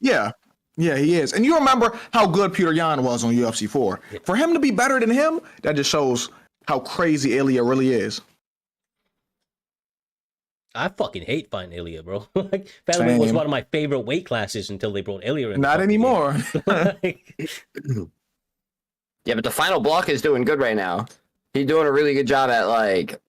Yeah, he is. And you remember how good Petr Yan was on UFC 4. Yeah. For him to be better than him, that just shows how crazy Ilya really is. I fucking hate fighting Ilya, bro. Like, featherweight was one of my favorite weight classes until they brought Ilya in. Not anymore. Yeah, but the final block is doing good right now. He's doing a really good job at like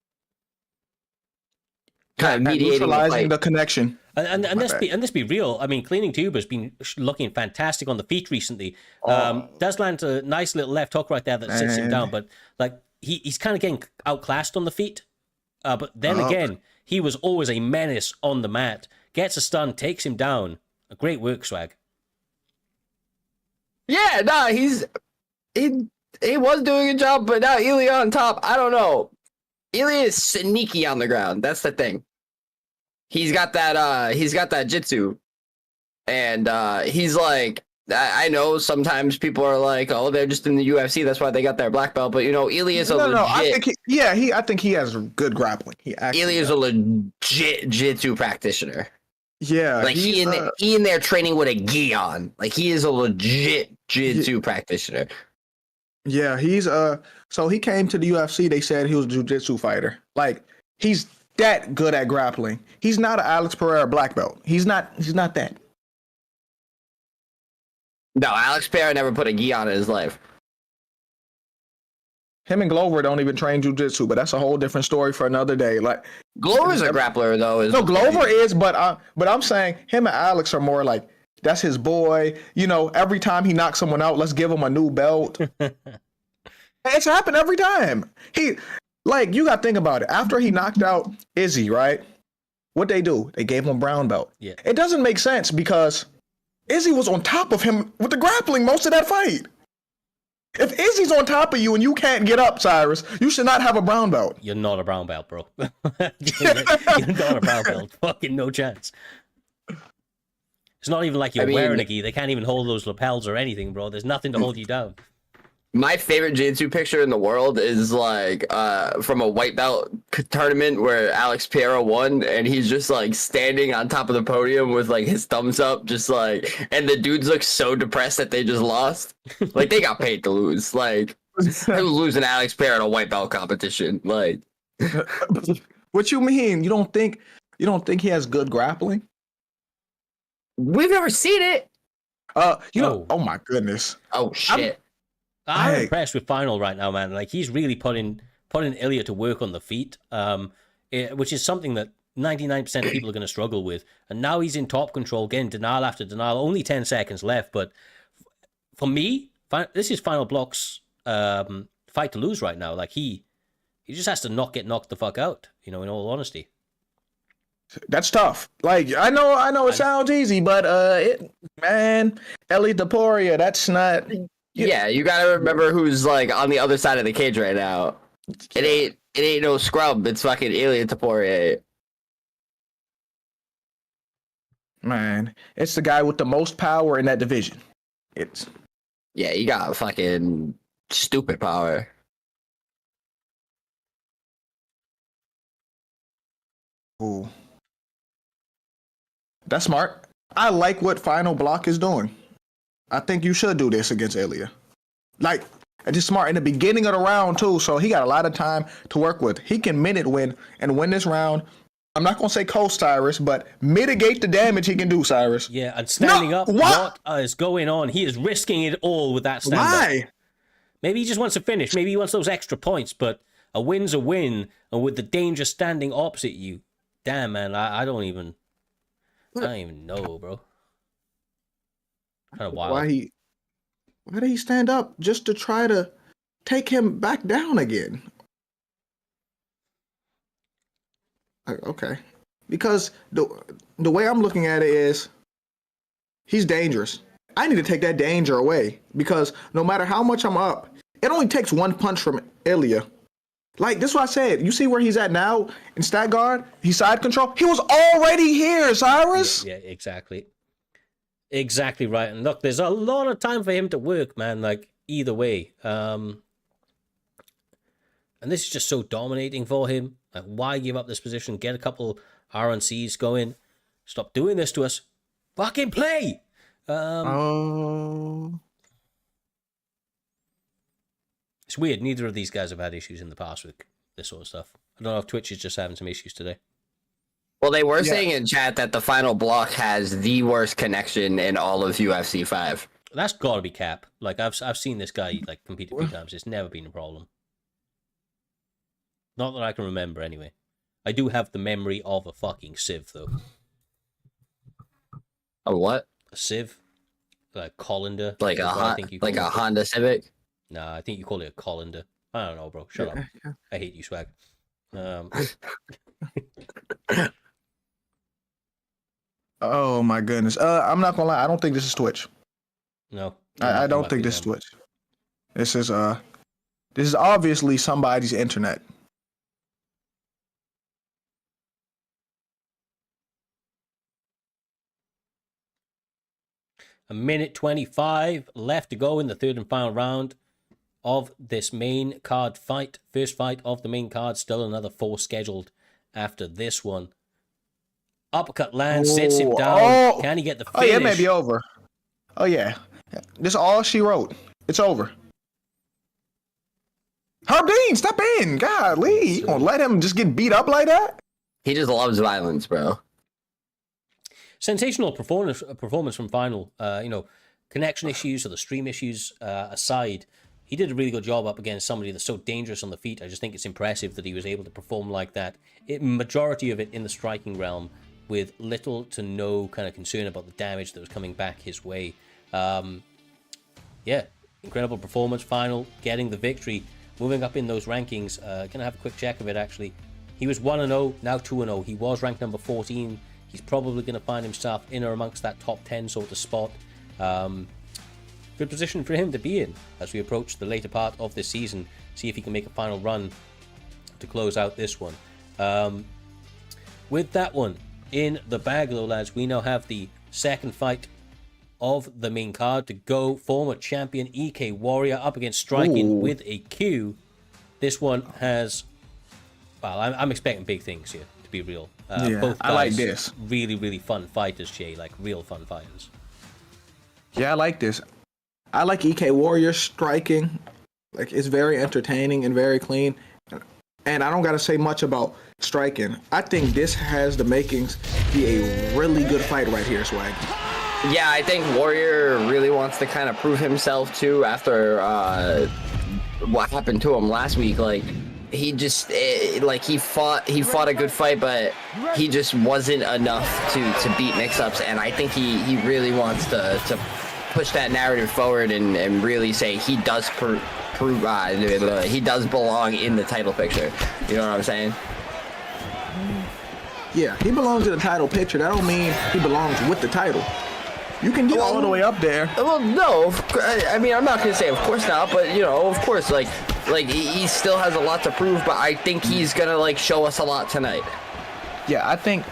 kind of mediating the connection. And let's be real. I mean, Cleaning Tube has been looking fantastic on the feet recently. Does land a nice little left hook right there that sits him down, but like he's kind of getting outclassed on the feet. But then again, he was always a menace on the mat. Gets a stun, takes him down. A great work, Swag. Yeah, no, he was doing a job, but now Ilya on top. I don't know. Ilya is sneaky on the ground. That's the thing. He's got that jitsu, and he's like, I know sometimes people are like, oh, they're just in the UFC, that's why they got their black belt. But Ilya's a legit. I think he has good grappling. Ilya's a legit jitsu practitioner. Yeah, like he in there training with a gi on. Like he is a legit jitsu practitioner. Yeah, he's so he came to the UFC, they said he was a jiu-jitsu fighter. Like he's that good at grappling. He's not an Alex Pereira black belt. He's not that. No, Alex Pereira never put a gi on in his life. Him and Glover don't even train jiu-jitsu, but that's a whole different story for another day. Like Glover's a grappler though. Glover is, but I'm saying him and Alex are more like that's his boy. Every time he knocks someone out, let's give him a new belt. It's happened every time. You got to think about it. After he knocked out Izzy, right? What they do? They gave him a brown belt. Yeah. It doesn't make sense because Izzy was on top of him with the grappling most of that fight. If Izzy's on top of you and you can't get up, Cyrus, you should not have a brown belt. You're not a brown belt, bro. You're not a brown belt. Fucking no chance. It's not even like you're wearing a gi. They can't even hold those lapels or anything, bro. There's nothing to hold you down. My favorite jiu-jitsu picture in the world is like from a white belt tournament where Alex Pereira won, and he's just like standing on top of the podium with like his thumbs up, just like, and the dudes look so depressed that they just lost. Like they got paid to lose. Like Him losing Alex Pereira in a white belt competition. Like, What you mean? You don't think he has good grappling? we've never seen it. Oh my goodness. Oh shit. I'm impressed with Final right now, man. Like he's really putting Ilya to work on the feet, which is something that 99% of people are going to struggle with. And now he's in top control, getting denial after denial. Only 10 seconds left, but for me, this is Final Block's fight to lose right now. Like he just has to not get knocked the fuck out. In all honesty. That's tough. Like I know it sounds easy, but Ellie Taporia, that's not. Yeah, you gotta remember who's like on the other side of the cage right now. It ain't no scrub. It's fucking Ilya Taporia. Man, it's the guy with the most power in that division. Yeah, he got fucking stupid power. Ooh. That's smart. I like what Final Block is doing. I think you should do this against Ilya. Like, it's just smart in the beginning of the round too, so he got a lot of time to work with. He can minute win and win this round. I'm not gonna say coast Cyrus, but mitigate the damage he can do, Cyrus. Yeah, and standing up, what is going on? He is risking it all with that stand up. Why? Maybe he just wants to finish. Maybe he wants those extra points, but a win's a win, and with the danger standing opposite you, damn man, I don't even know, bro. Kind of wild. Why did he stand up just to try to take him back down again? Okay, because the way I'm looking at it is he's dangerous. I need to take that danger away because no matter how much I'm up, it only takes one punch from Ilya. Like, this is what I said. You see where he's at now in stat guard? He's side control. He was already here, Cyrus. Yeah, exactly. Exactly right. And look, there's a lot of time for him to work, man. Like, either way. And this is just so dominating for him. Like, why give up this position? Get a couple RNCs going. Stop doing this to us. Fucking play! It's weird. Neither of these guys have had issues in the past with this sort of stuff. I don't know if Twitch is just having some issues today. Well, they were saying in chat that the Final Block has the worst connection in all of UFC 5. That's got to be cap. Like, I've seen this guy like compete a few times. It's never been a problem. Not that I can remember, anyway. I do have the memory of a fucking Civ, though. A what? A Civ? Like Colander? Like a Honda Civic? Nah, I think you call it a colander. I don't know, bro. Shut up. I hate you, Swag. Oh my goodness. I'm not gonna lie. I don't think this is Twitch. No. I don't think this is Twitch. This is obviously somebody's internet. A minute 25 left to go in the third and final round of this main card fight. First fight of the main card. Still another 4 scheduled after this one. Uppercut lands, sits him down. Can he get the finish? Oh, yeah, it may be over. Oh, yeah. This is all she wrote. It's over. Herb Dean, step in. Golly, you gonna let him just get beat up like that? He just loves violence, bro. Sensational performance from Final. Connection issues or the stream issues aside, he did a really good job up against somebody that's so dangerous on the feet. I just think it's impressive that he was able to perform like that. Majority of it in the striking realm with little to no kind of concern about the damage that was coming back his way. Yeah, incredible performance. Final, getting the victory. Moving up in those rankings. Gonna have a quick check of it, actually. He was 1-0, now 2-0. He was ranked number 14. He's probably going to find himself in or amongst that top 10 sort of spot. Good position for him to be in as we approach the later part of this season. See if he can make a final run to close out this one. With that one in the bag, though, lads, we now have the second fight of the main card to go. Former champion EK Warrior up against Striking with a Q. This one has... Well, I'm expecting big things here, to be real. Both guys, I like this. Really, really fun fighters, Jay. Like, real fun fighters. Yeah, I like this. I like EK Warrior striking. Like, it's very entertaining and very clean. And I don't got to say much about striking. I think this has the makings to be a really good fight right here, Swaggy. Yeah, I think Warrior really wants to kind of prove himself too after what happened to him last week. Like, he just he fought a good fight, but he just wasn't enough to beat Mix-Ups. And I think he really wants to push that narrative forward and really say he does he does belong in the title picture. You know what I'm saying? Yeah, he belongs in the title picture. That don't mean he belongs with the title. You can get all the way up there. Well, no. I mean, I'm not gonna say of course not, but you know, of course, like he still has a lot to prove. But I think he's gonna like show us a lot tonight. Yeah, I think.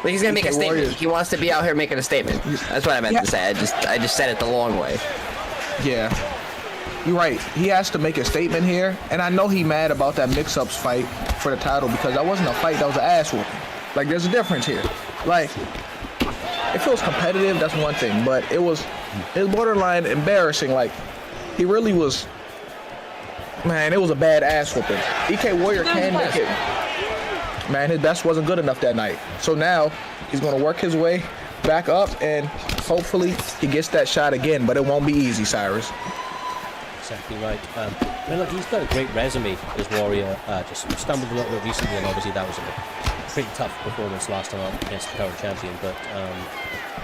But he's gonna make a statement. Warriors. He wants to be out here making a statement. That's what I meant to say. I just said it the long way. Yeah, you're right. He has to make a statement here, and I know he mad about that Mix-Ups fight for the title because that wasn't a fight. That was an ass whooping. Like, there's a difference here. Like, it feels competitive. That's one thing, but it was borderline embarrassing. Like, he really was. Man, it was a bad ass whooping. EK Warrior can make it. Man, his best wasn't good enough that night. So now he's going to work his way back up, and hopefully he gets that shot again, but it won't be easy, Cyrus. Exactly right. I mean, look, he's got a great resume, this Warrior. Just stumbled a little bit recently, and obviously that was a pretty tough performance last time out against the current champion, but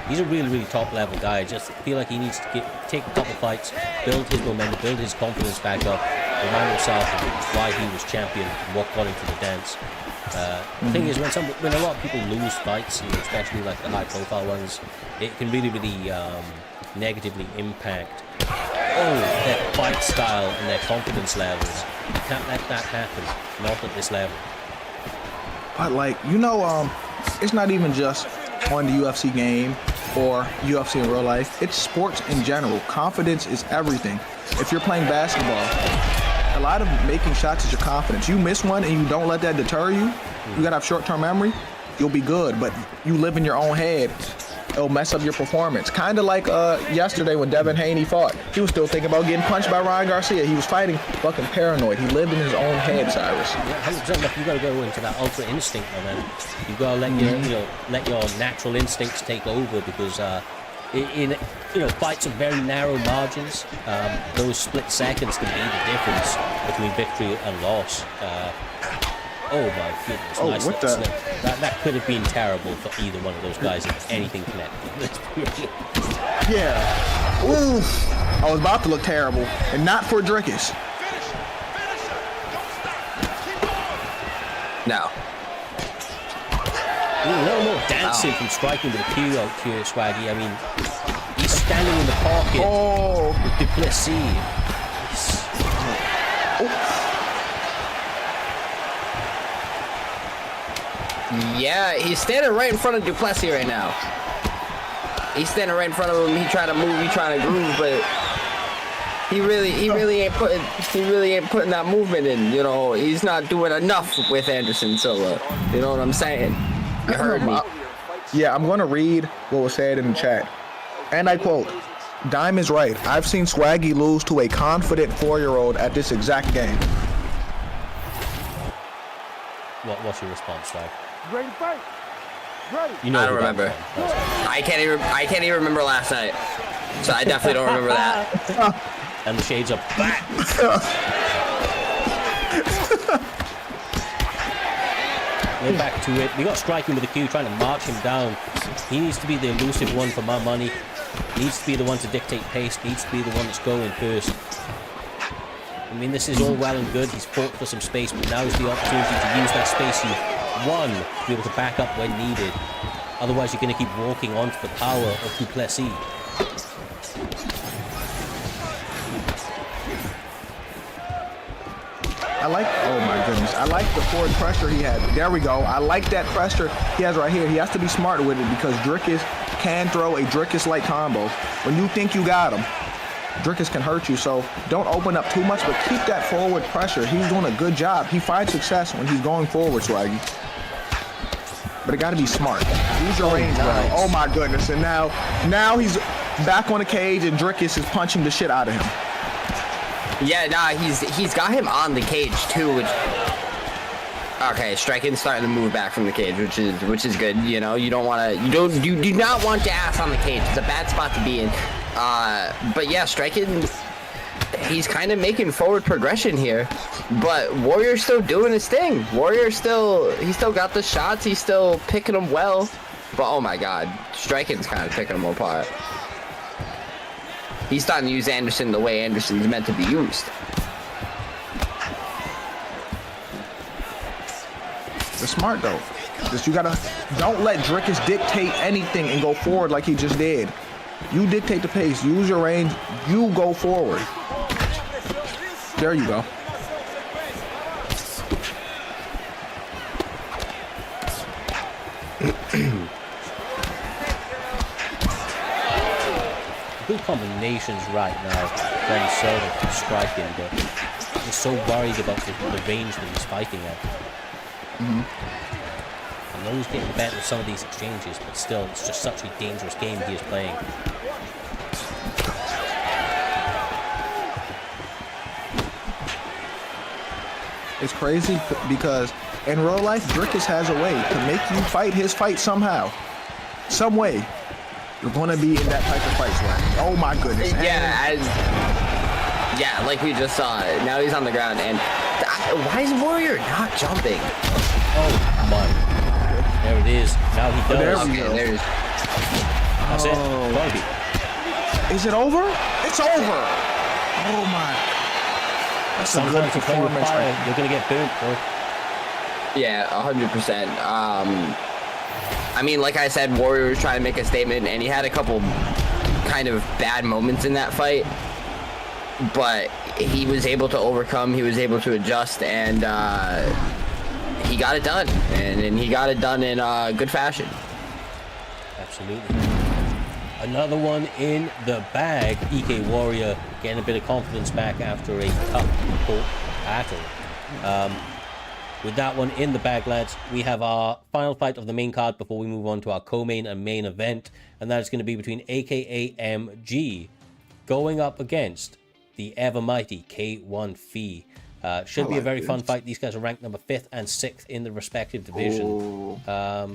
he's a really, really top-level guy. I just feel like he needs to take a couple fights, build his momentum, build his confidence back up, remind himself of why he was champion and what got him to the dance. The thing is, when a lot of people lose fights, you know, especially like the high-profile ones, it can really, really negatively impact their fight style and their confidence levels. You can't let that happen, not at this level. But, like, you know, it's not even just on the UFC game or UFC in real life. It's sports in general. Confidence is everything. If you're playing basketball, a lot of making shots is your confidence. You miss one and you don't let that deter you. You gotta have short-term memory. You'll be good, but you live in your own head. It'll mess up your performance. Kind of like yesterday when Devin Haney fought. He was still thinking about getting punched by Ryan Garcia. He was fighting fucking paranoid. He lived in his own head, Cyrus. Yeah, 100%. Look, you got to go into that ultra instinct, man. You got to let your natural instincts take over because in fights of very narrow margins, those split seconds can be the difference between victory and loss. Oh my goodness! Oh, nice what the? slip. That could have been terrible for either one of those guys if anything connected. Yeah. Oof. I was about to look terrible, and not for Drickus. No. A little more dancing from striking with a cue out here, Swaggy. I mean, he's standing in the pocket with Duplessis. Yeah, he's standing right in front of Duplessis right now. He's standing right in front of him. He trying to move, he trying to groove, but he really ain't putting that movement in. You know, he's not doing enough with Anderson Silva. You know what I'm saying? You heard me. Yeah, I'm gonna read what was said in the chat, and I quote: "Dime is right. I've seen Swaggy lose to a confident 4-year-old at this exact game." What's your response, Swag? Ready to fight? Ready. You know I don't remember. I can't even remember last night. So I definitely don't remember that. And the shades are back. We're back to it. We got striking with the cue, trying to march him down. He needs to be the elusive one for my money. Needs to be the one to dictate pace. Needs to be the one that's going first. I mean, this is all well and good. He's fought for some space, but now is the opportunity to use that space he won to be able to back up when needed. Otherwise, you're going to keep walking onto the power of Duplessis. Oh my goodness, I like the forward pressure he had. There we go. I like that pressure he has right here. He has to be smart with it because Drickus can throw a Drickus-like combo. When you think you got him, Drickus can hurt you, so don't open up too much, but keep that forward pressure. He's doing a good job. He finds success when he's going forward, Swaggy. But it got to be smart. Use your range well. Oh my goodness, and now he's back on the cage, and Drickus is punching the shit out of him. Yeah, nah, he's got him on the cage too, which. Okay, Striking's starting to move back from the cage, which is good. You know, you don't want to, you do not want your ass on the cage. It's a bad spot to be in. But yeah, Striking, he's kind of making forward progression here. But Warrior's still doing his thing. He still got the shots. He's still picking them well. But oh my God, Striking's kind of picking them apart. He's starting to use Anderson the way Anderson's meant to be used. It's smart though. Just don't let Drickus dictate anything and go forward like he just did. You dictate the pace, use your range, you go forward. There you go. Good combinations right now from Silver striking, but he's so worried about the range that he's fighting at. I know he's getting better at some of these exchanges, but still, it's just such a dangerous game he is playing. It's crazy because in real life, Drickus has a way to make you fight his fight somehow. Some way. You're going to be in that type of fight, right? Oh my goodness. Yeah, yeah, like we just saw. Now he's on the ground, and why is Warrior not jumping? Oh my. There it is. Now he does. Okay, there's. That's it. Gotta be. Is it over? It's over. Oh my. That's a good performance. You're gonna get boomed, bro. Yeah, 100%. I mean, like I said, Warrior was trying to make a statement, and he had a couple kind of bad moments in that fight, but he was able to overcome, he was able to adjust, and he got it done, and he got it done in good fashion. Absolutely. Another one in the bag. EK Warrior getting a bit of confidence back after a tough court battle. With that one in the bag, lads, we have our final fight of the main card before we move on to our co-main and main event, and that is going to be between AKA MG going up against the ever mighty K1 Fee. Should be a very fun fight. These guys are ranked number 5th and 6th in the respective division. I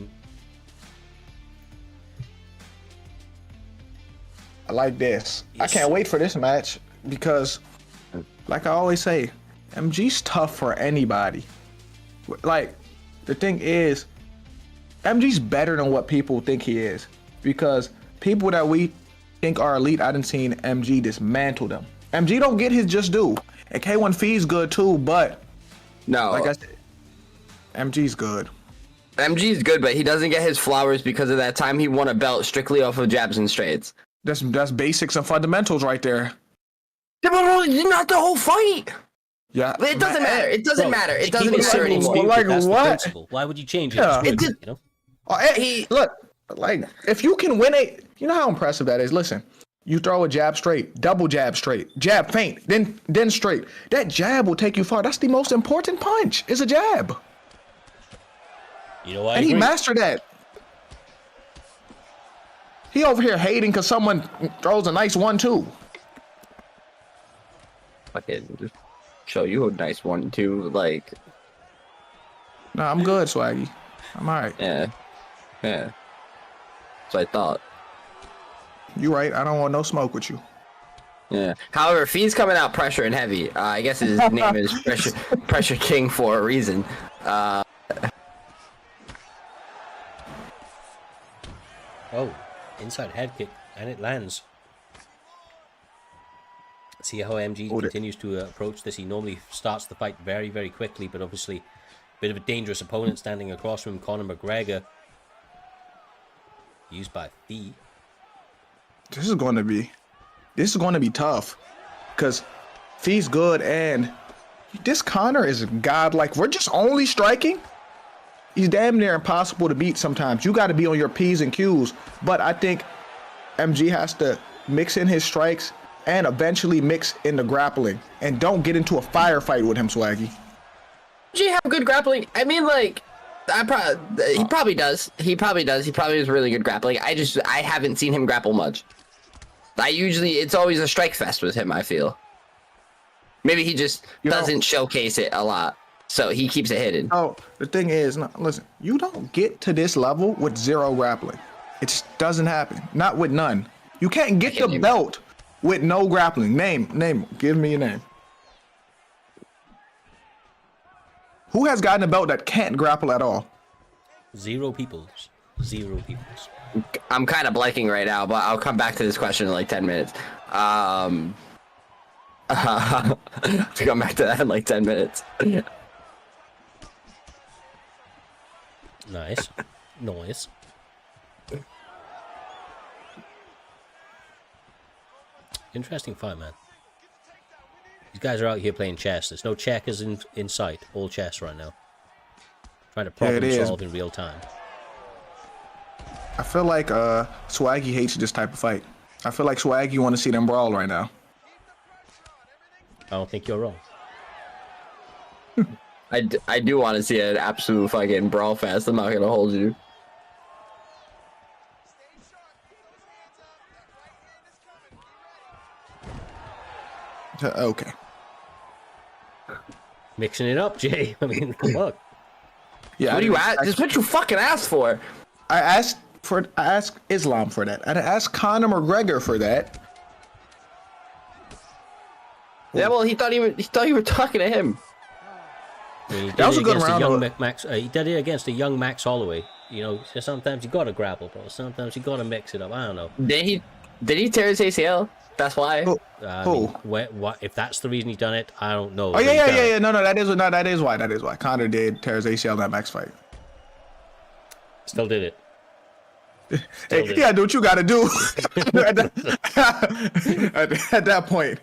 like this. Yes. I can't wait for this match because, like I always say, MG's tough for anybody. Like, the thing is, MG's better than what people think he is, because people that we think are elite, I done seen MG dismantle them. MG don't get his just due, and K1 Fee's good too, but no, like I said, MG's good. MG's good, but he doesn't get his flowers because of that time he won a belt strictly off of jabs and straights. That's basics and fundamentals right there. Yeah, but not the whole fight. Yeah, it doesn't matter. It doesn't matter. It doesn't matter anymore. Stupid, like that's what? the principle. Why would you change it? Yeah. You know? Look, like if you can win you know how impressive that is. Listen, you throw a jab straight, double jab straight, jab feint, then straight. That jab will take you far. That's the most important punch. Is a jab. You know what? And he mastered that. He over here hating because someone throws a nice 1-2. Fucking just show you a nice 1-2, like. Nah, I'm good, Swaggy. I'm alright. Yeah. So I thought. You right. I don't want no smoke with you. Yeah. However, Fee's coming out pressure and heavy. I guess his name is Pressure King for a reason. Oh, inside head kick, and it lands. See how MG continues to approach this. He normally starts the fight very, very quickly, but obviously a bit of a dangerous opponent standing across from him, Conor McGregor. Used by Fee. This is going to be tough, because Fee's good, and this Conor is godlike. We're just only striking. He's damn near impossible to beat sometimes. You got to be on your P's and Q's, but I think MG has to mix in his strikes and eventually mix in the grappling, and don't get into a firefight with him, Swaggy. Does he have good grappling? I mean, like, he probably does. He probably has really good grappling. I haven't seen him grapple much. It's always a strike fest with him, I feel. Maybe he just doesn't showcase it a lot, so he keeps it hidden. Oh, the thing is, no, listen, you don't get to this level with 0 grappling. It just doesn't happen. Not with none. You can't get the belt with no grappling. Name. Give me your name. Who has gotten a belt that can't grapple at all? 0 peoples. 0 peoples. I'm kind of blanking right now, but I'll come back to this question in like 10 minutes. To come back to that in like 10 minutes. Nice. Noise. Interesting fight, man. These guys are out here playing chess. There's no checkers in sight. All chess right now. Trying to problem solve in real time. I feel like Swaggy hates this type of fight. I feel like Swaggy want to see them brawl right now. I don't think you're wrong. I do want to see an absolute fucking brawl fest. I'm not gonna hold you. Okay. Mixing it up, Jay. I mean, look. Yeah. What do you ask? This is what you fucking asked for. I asked Islam for that. I asked Conor McGregor for that. Yeah, well, he thought you were talking to him. I mean, that was a good round. He did it against a young Max Holloway. You know, so sometimes you gotta grapple, bro. Sometimes you gotta mix it up. I don't know. Did he tear his ACL? That's why. Who? I mean, what if that's the reason he done it? I don't know. Oh yeah. No, that is why. That is why Conor did tear his ACL in that Max fight. Still did it. Hey, yeah, do what you gotta do at that point.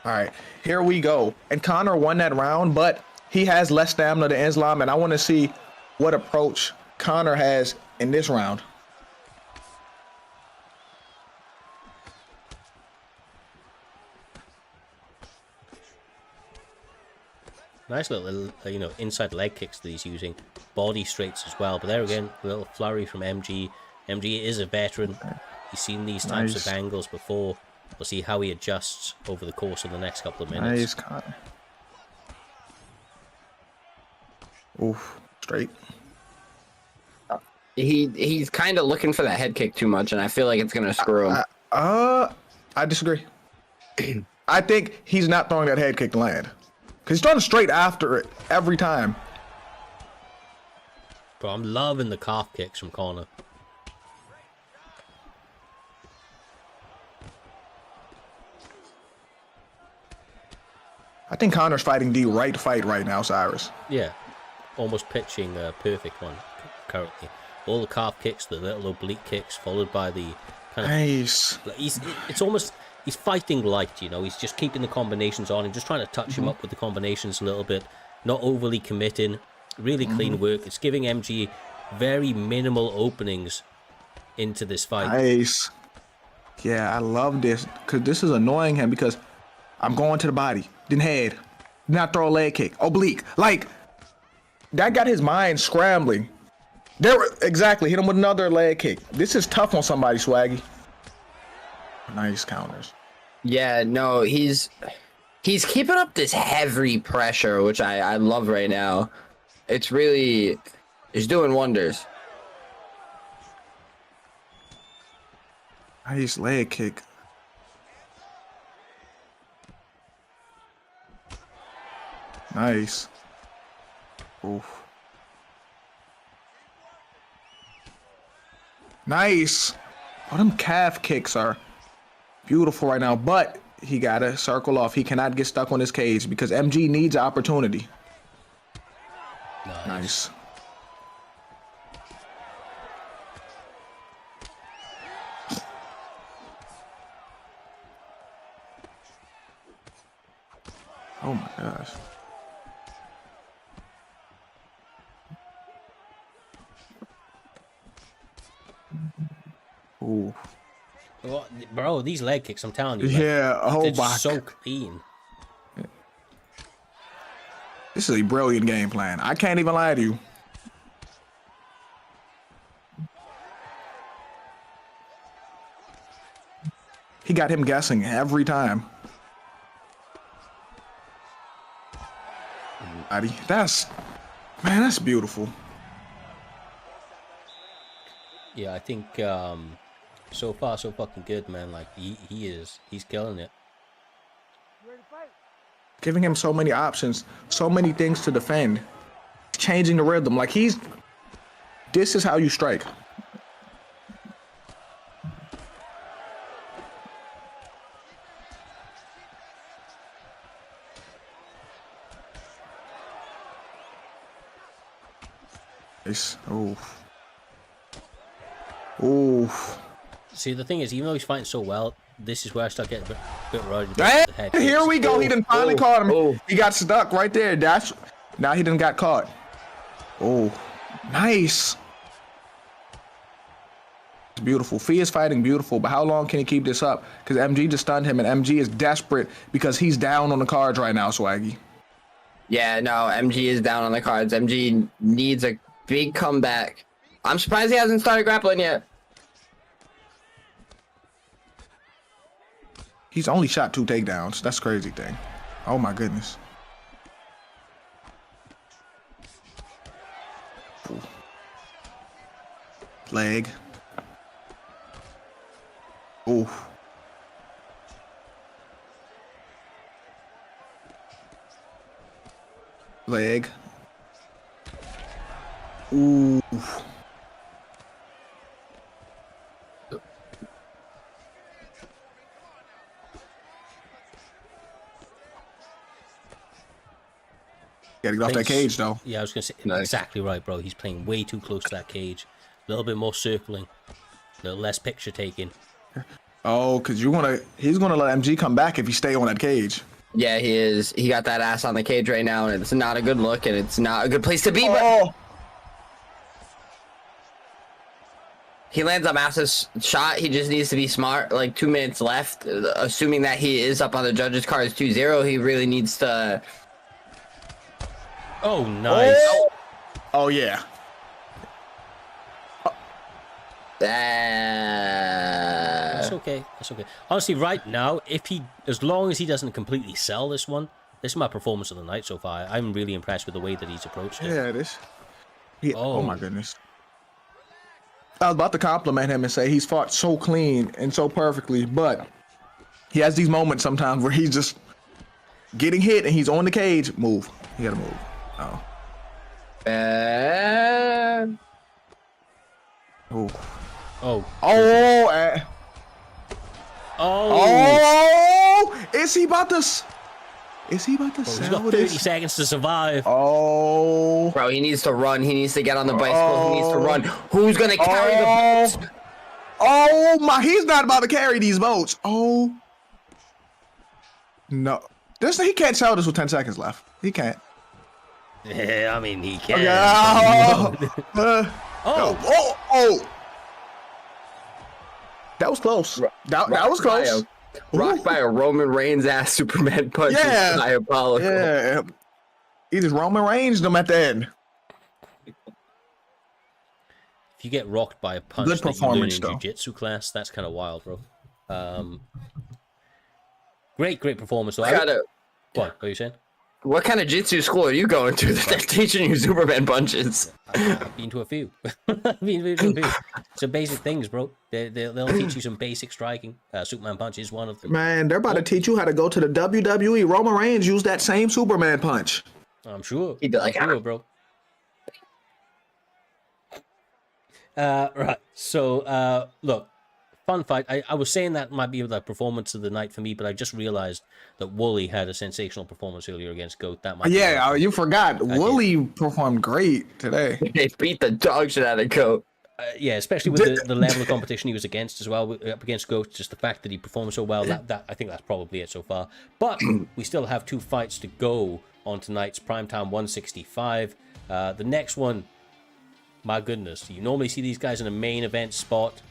All right, here we go. And Conor won that round, but he has less stamina than Islam, and I want to see what approach Conor has in this round. Nice little, inside leg kicks that he's using. Body straights as well. But there again, a little flurry from MG. MG is a veteran. He's seen these types of angles before. We'll see how he adjusts over the course of the next couple of minutes. Nice, Conor. Oof, straight. He's kind of looking for that head kick too much, and I feel like it's gonna screw him. I disagree. I think he's not throwing that head kick to land. Because he's throwing straight after it every time. Bro, I'm loving the calf kicks from Conor. I think Conor's fighting the right fight right now, Cyrus. Yeah, almost pitching a perfect one currently. All the calf kicks, the little oblique kicks, followed by the kind of... Nice. It's almost... He's fighting light, you know. He's just keeping the combinations on and just trying to touch him up with the combinations a little bit. Not overly committing. Really clean work. It's giving MG very minimal openings into this fight. Nice. Yeah, I love this. Because this is annoying him because I'm going to the body. Then head. Not throw a leg kick. Oblique. Like, that got his mind scrambling. Exactly. Hit him with another leg kick. This is tough on somebody, Swaggy. Nice counters. Yeah, no, he's keeping up this heavy pressure, which I love right now. It's doing wonders. Nice leg kick. Nice. Oof. Nice. Oh, them calf kicks are beautiful right now, but he gotta circle off. He cannot get stuck on his cage because MG needs opportunity. Nice. Oh my gosh. Ooh. Bro, these leg kicks, I'm telling you. Yeah, they're just so clean. This is a brilliant game plan. I can't even lie to you. He got him guessing every time. body. Man, that's beautiful. Yeah, I think so far so fucking good, man. Like he's killing it. Giving him so many options, so many things to defend, changing the rhythm. Like this is how you strike. Oof. Oof. See, the thing is, even though he's fighting so well, this is where I start getting a bit worried about Hey, the head here kicks. we go. He done finally caught him. Oh. He got stuck right there. Now he done got caught. Oh, nice. It's beautiful. Fee is fighting beautiful, but how long can he keep this up? Because MG just stunned him, and MG is desperate because he's down on the cards right now, Swaggy. Yeah, no, MG is down on the cards. MG needs a big comeback. I'm surprised he hasn't started grappling yet. He's only shot 2 takedowns. That's crazy thing. Oh my goodness. Ooh. Leg. Ooh. Leg. Ooh. Gotta get off that cage, though. Yeah, I was gonna say Nice. exactly right, bro. He's playing way too close to that cage. A little bit more circling, a little less picture taking. Oh, because he's gonna let MG come back if he stay on that cage. Yeah, he is. He got that ass on the cage right now, and it's not a good look, and it's not a good place to be. But Oh, he lands a massive shot. He just needs to be smart. Like 2 minutes left. Assuming that he is up on the judges' cards 2-0, he really needs to. Oh, nice. oh yeah. That's okay. That's okay. Honestly, right now, as long as he doesn't completely sell this one, this is my performance of the night so far. I'm really impressed with the way that he's approached it. Yeah, oh Oh. my goodness. I was about to compliment him and say he's fought so clean and so perfectly, but he has these moments sometimes where he's just getting hit and he's on the cage. Move. You gotta move. Oh. Oh. Oh. Oh. Oh. Oh. Is he about to He's got sell 30 this? seconds to survive. Oh. Bro, he needs to run. He needs to get on the bicycle. He needs to run. Who's gonna carry the boats? Oh my, he's not about to carry these boats. Oh. No. He can't sell this with 10 seconds left. He can't. Yeah, I mean, he can. Oh. That was close. That was close. Rocked by a Roman Reigns ass Superman punch. Yeah. Diabolical. Yeah. He just Roman Reigns them at the end. If you get rocked by a punch Good that you learn in performance, though. jiu-jitsu class, that's kind of wild, bro. Great performance, though. What are you saying? What kind of jitsu school are you going to that they're teaching you Superman punches? I've been to a few. Some basic things, bro. They'll teach you some basic striking. Superman punch is one of them. Man, they're about to teach you how to go to the WWE. Roman Reigns used that same Superman punch. I'm sure. He'd be like, I'm sure, bro. Right. So, look, fun fight. I was saying that might be the performance of the night for me, but I just realized that Wooly had a sensational performance earlier against Goat. That might Yeah, be you forgot. Wooly performed great today. They beat the dog shit out of Goat. yeah, especially with the level of competition he was against as well, up against Goat. Just the fact that he performed so well, that I think that's probably it so far. But we still have 2 fights to go on tonight's Primetime 165. The next one, my goodness, you normally see these guys in a main event spot.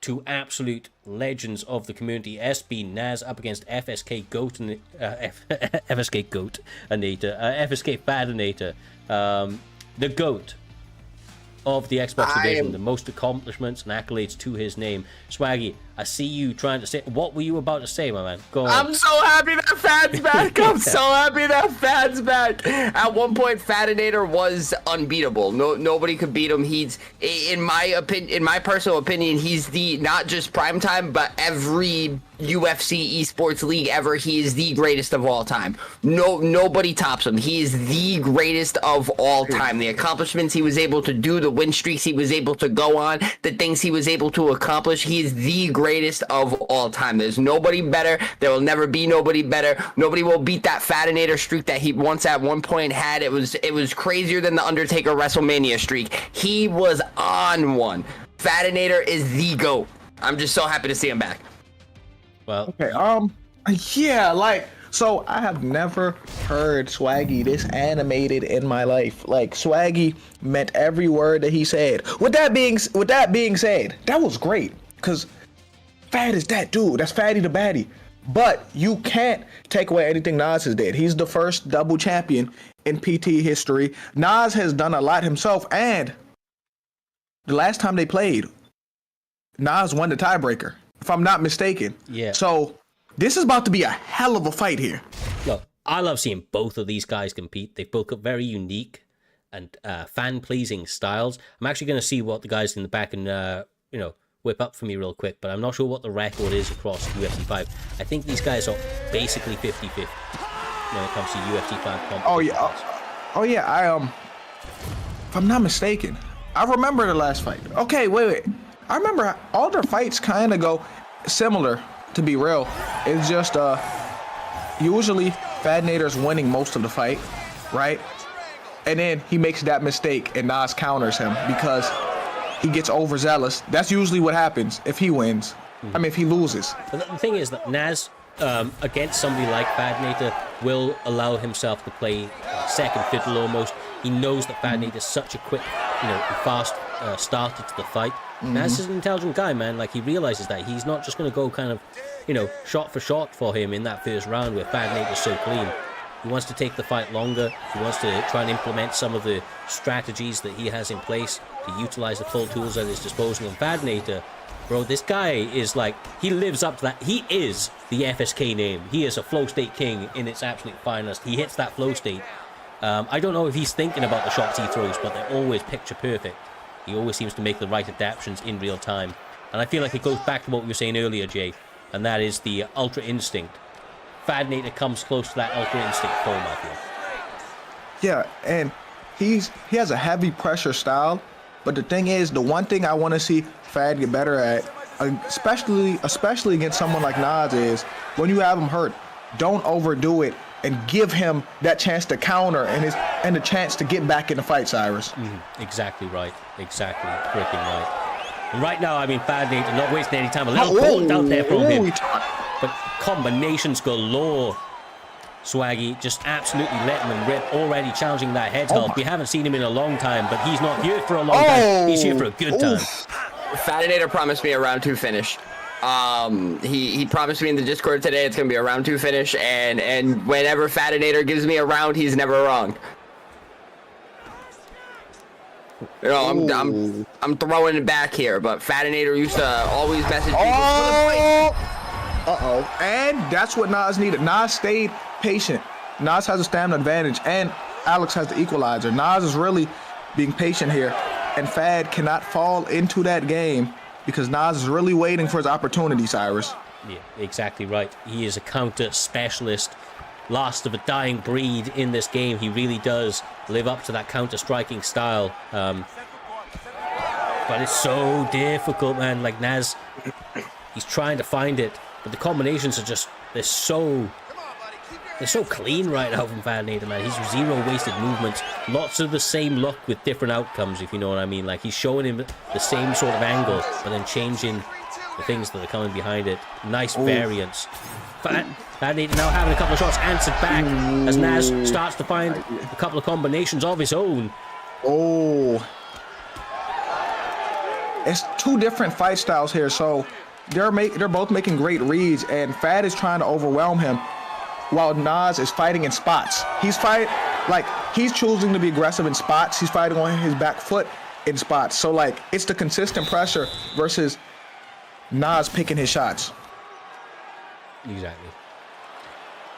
2 absolute legends of the community. SB Naz up against FSK Goat and FSK Goat Anita, FSK Fadinator, the Goat of the Xbox division, the most accomplishments and accolades to his name. Swaggy, I see you trying to say. What were you about to say, my man? Go on. I'm so happy that Fad's back. I'm so happy that Fad's back. At one point, Fadinator was unbeatable. Nobody could beat him. He's, in my opinion, in my personal opinion, he's the not just Primetime, but every UFC esports league ever. He is the greatest of all time. Nobody tops him. He is the greatest of all time. The accomplishments he was able to do, the win streaks he was able to go on, the things he was able to accomplish. He is the greatest of all time. There's nobody better. There will never be nobody better. Nobody will beat that Fadinator streak that he once at one point had. It was crazier than the Undertaker WrestleMania streak. He was on one. Fadinator is the GOAT. I'm just so happy to see him back. Well, Okay, yeah, like, so I have never heard Swaggy this animated in my life. Like, Swaggy meant every word that he said. With that being said, that was great, because Fad is that dude. That's Fatty the Baddie. But you can't take away anything Nas has did. He's the first double champion in PT history. Nas has done a lot himself, and the last time they played, Nas won the tiebreaker, if I'm not mistaken. Yeah. So this is about to be a hell of a fight here. look, I love seeing both of these guys compete. They've both got very unique and fan-pleasing styles. I'm actually going to see what the guys in the back can, whip up for me real quick, but I'm not sure what the record is across UFC 5. I think these guys are basically 50-50 when it comes to UFC 5 competition. Oh yeah, if I'm not mistaken, I remember the last fight. Okay, wait. I remember all their fights kind of go similar, to be real. It's just usually Fadinator's winning most of the fight, right? And then he makes that mistake and Nas counters him because he gets overzealous. That's usually what happens if he wins. I mean, if he loses. But the thing is that Nas, against somebody like Fadinator, will allow himself to play second fiddle almost. He knows that Fadinator is such a quick, fast starter to the fight. Nas is an intelligent guy, man. Like, he realizes that he's not just going to go kind of, shot for shot for him in that first round where Fadinator's so clean. He wants to take the fight longer. He wants to try and implement some of the strategies that he has in place to utilize the full tools at his disposal. And Fadinator, bro, this guy is like, he lives up to that. He is the FSK name. He is a flow state king in its absolute finest. He hits that flow state. I don't know if he's thinking about the shots he throws, but they're always picture perfect. He always seems to make the right adaptations in real time. And I feel like it goes back to what we were saying earlier, Jay, and that is the Ultra Instinct. Fadinator comes close to that Ultra Instinct form, I feel. Yeah, and he has a heavy pressure style, but the thing is, the one thing I want to see Fad get better at, especially against someone like Nas, is when you have him hurt, don't overdo it and give him that chance to counter and the chance to get back in the fight, Cyrus. Exactly right. Exactly freaking right. And right now, I mean, Fadinator not wasting any time. A little cold out there from him. But combinations galore. Swaggy just absolutely letting them rip, already challenging that head hold. We haven't seen him in a long time, but he's not here for a long time. He's here for a good time. Fadinator promised me a round 2 finish. He promised me in the Discord today it's gonna be a round 2 finish, and whenever Fadinator gives me a round, he's never wrong. I'm throwing it back here, but Fadinator used to always message me. And that's what Nas needed. Nas stayed patient. Nas has a stamina advantage, and Alex has the equalizer. Nas is really being patient here, and Fad cannot fall into that game because Nas is really waiting for his opportunity, Cyrus. Yeah, exactly right. He is a counter specialist, last of a dying breed in this game. He really does live up to that counter striking style. But it's so difficult, man. Like, Nas, he's trying to find it, but the combinations are just, they're so clean right now from Fadinator, man. He's zero wasted movements, lots of the same luck with different outcomes, if you know what I mean. Like, he's showing him the same sort of angle, but then changing the things that are coming behind it. Nice variance. Fadinator now having a couple of shots answered back as Nas starts to find a couple of combinations of his own. It's two different fight styles here, so they're both making great reads, and Fad is trying to overwhelm him while Nas is fighting in spots. He's choosing to be aggressive in spots. He's fighting on his back foot in spots. So, like, it's the consistent pressure versus Nas picking his shots. Exactly.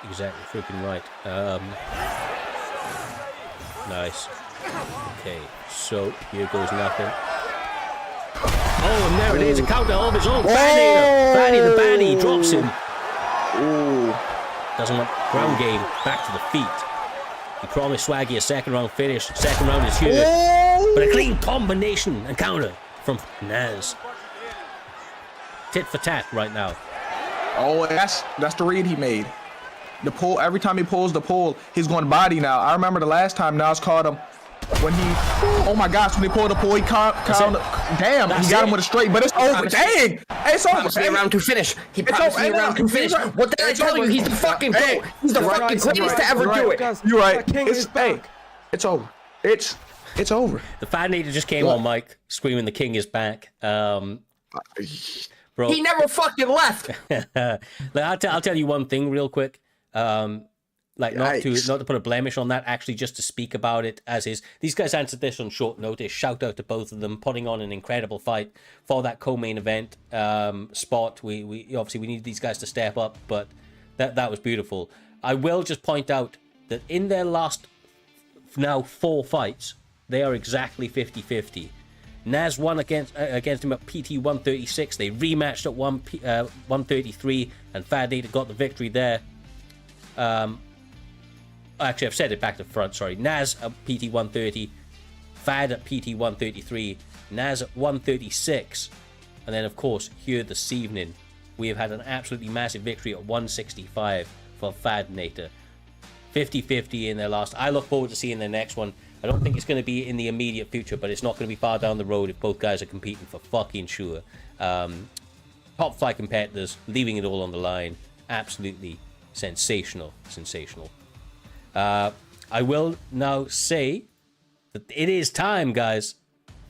Exactly, freaking right. Nice. Okay, so here goes nothing. Oh, and there it is, a counter of his own. Fanny the baddie drops him. Ooh. Doesn't want ground game, back to the feet. He promised Swaggy a second round finish. Second round is here. But a clean combination and counter from Naz. Tit for tat right now. Oh, that's the read he made. The pull, every time he pulls the pull, he's going body now. I remember the last time Nas caught him when he, oh my gosh, when he pulled the pull, he damn, he got him with a straight, but it's over. Dang, it's over. Promised me a round 2 finish. He promised me a round 2 finish. What did I tell you? He's the fucking GOAT. He's the fucking greatest to ever do it. You're right. It's over. It's over. The fan leader just came on mic screaming the king is back. Bro, he never fucking left. I'll tell you one thing real quick. Not to put a blemish on that, actually just to speak about it as is. These guys answered this on short notice. Shout out to both of them, putting on an incredible fight for that co-main event spot. We obviously we need these guys to step up, but that was beautiful. I will just point out that in their last now 4 fights, they are exactly 50-50. Naz won against him at PT 136. They rematched at 133, and Vader got the victory there. Actually, I've said it back to front, sorry. Naz at PT 130, Fad at PT 133, Naz at 136, and then, of course, here this evening, we have had an absolutely massive victory at 165 for Fadnator. 50-50 in their last. I look forward to seeing their next one. I don't think it's going to be in the immediate future, but it's not going to be far down the road if both guys are competing for fucking sure. Top flight competitors, leaving it all on the line. Absolutely sensational. I will now say that it is time, guys,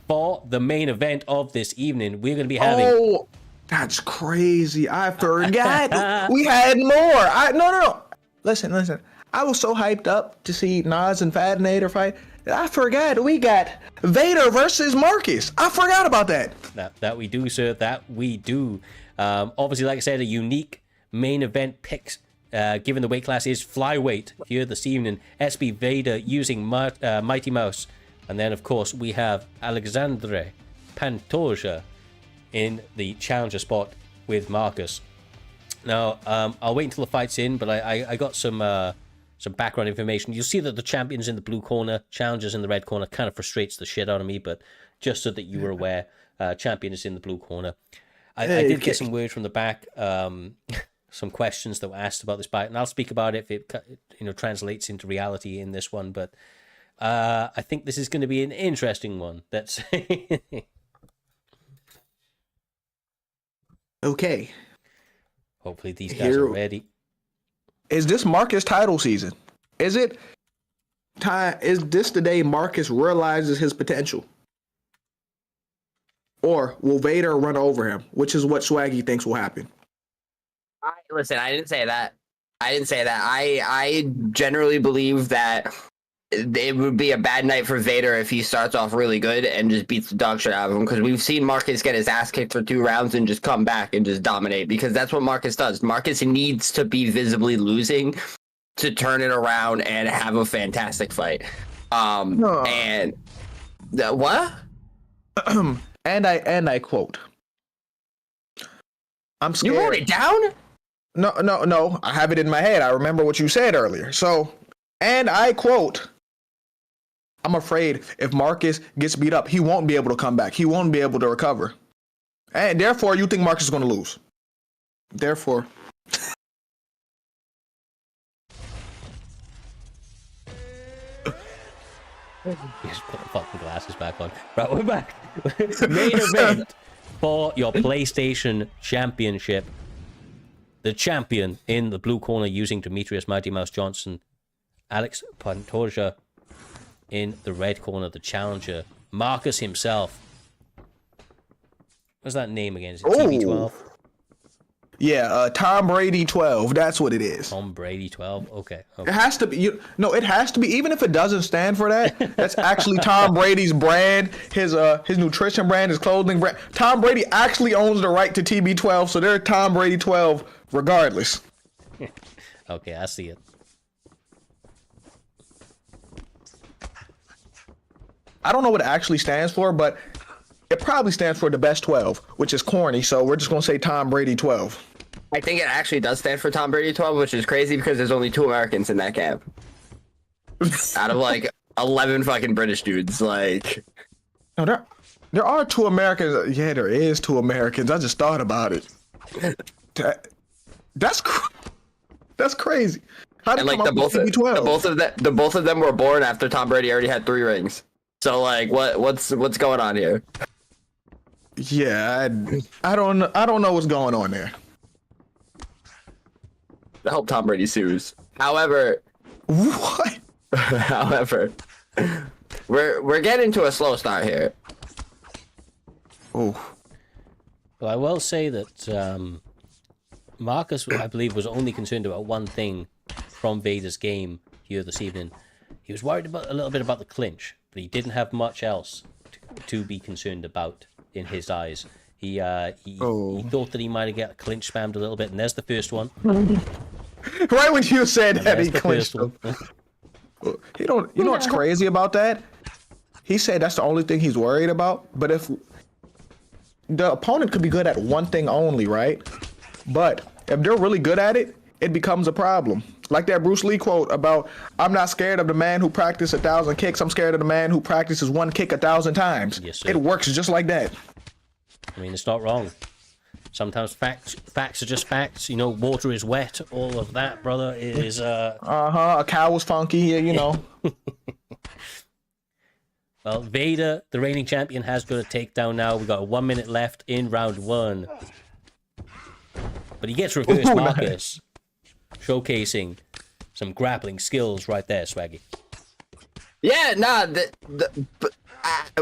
for the main event of this evening. We're going to be having... Oh, that's crazy. I forgot. We had more. No. Listen. I was so hyped up to see Nas and Fadnator fight. I forgot we got Vader versus Markuss. I forgot about that. That we do, sir. That we do. Obviously, like I said, a unique main event picks. Given the weight class is flyweight here this evening. SB Vader using Mighty Mouse. And then, of course, we have Alexandre Pantoja in the challenger spot with Markuss. Now, I'll wait until the fight's in, but I got some background information. You'll see that the champion's in the blue corner, challengers in the red corner. Kind of frustrates the shit out of me, but just so that you were aware, champion is in the blue corner. I did get some word from the back. Some questions that were asked about this fight, and I'll speak about it if it translates into reality in this one. But I think this is going to be an interesting one. That's okay. Hopefully these guys are ready. Is this Markuss title season? Is it time? Is this the day Markuss realizes his potential? Or will Vader run over him, which is what Swaggy thinks will happen? Listen, I didn't say that. I generally believe that it would be a bad night for Vader if he starts off really good and just beats the dog shit out of him, because we've seen Markuss get his ass kicked for 2 rounds and just come back and just dominate, because that's what Markuss does. Markuss needs to be visibly losing to turn it around and have a fantastic fight. And what? and I quote, I'm scared. You wrote it down? No. I have it in my head. I remember what you said earlier. So, and I quote, I'm afraid if Markuss gets beat up, he won't be able to come back. He won't be able to recover. And therefore, you think Markuss is going to lose. Therefore. Just put the fucking glasses back on. Right, we're back. Main event for your PlayStation Championship. The champion in the blue corner using Demetrius Mighty Mouse Johnson. Alex Pantoja in the red corner, the challenger. Markuss himself. What's that name again? Is it TB12? Yeah, Tom Brady 12. That's what it is. Tom Brady 12. Okay. It has to be. No, it has to be. Even if it doesn't stand for that, that's actually Tom Brady's brand. His nutrition brand, his clothing brand. Tom Brady actually owns the right to TB12, so they're Tom Brady 12 regardless. Okay, I see it. I don't know what it actually stands for, but it probably stands for the best 12, which is corny. So we're just gonna say Tom Brady 12. I think it actually does stand for Tom Brady 12, which is crazy because there's only 2 Americans in that camp. Out of like 11 fucking British dudes, like. No, there are 2 Americans. Yeah, there is 2 Americans. I just thought about it. That's crazy. How did And like the both of them were born after Tom Brady already had 3 rings. So like, what's going on here? Yeah, I don't know what's going on there. I hope Tom Brady sues. However, What? however, we're getting to a slow start here. Oh, Well, I will say that Markuss, I believe, was only concerned about one thing from Vader's game here this evening. He was worried about a little bit about the clinch, but he didn't have much else to be concerned about in his eyes. He thought that he might have got clinch spammed a little bit, and there's the first one. right when you said that, There's he the clinched first him. one. You know what's crazy about that? He said that's the only thing he's worried about. But if the opponent could be good at one thing only, right? But if they're really good at it, it becomes a problem. Like that Bruce Lee quote about, I'm not scared of the man who practiced 1,000 kicks. I'm scared of the man who practices one kick 1,000 times. Yes, sir. It works just like that. I mean, it's not wrong. Sometimes facts are just facts. You know, water is wet. All of that, brother, is A cow was funky, you know. Well, Vader, the reigning champion, has got a takedown now. We've got 1 minute left in round 1. But he gets reverse Markuss, showcasing some grappling skills right there, Swaggy. Yeah, nah,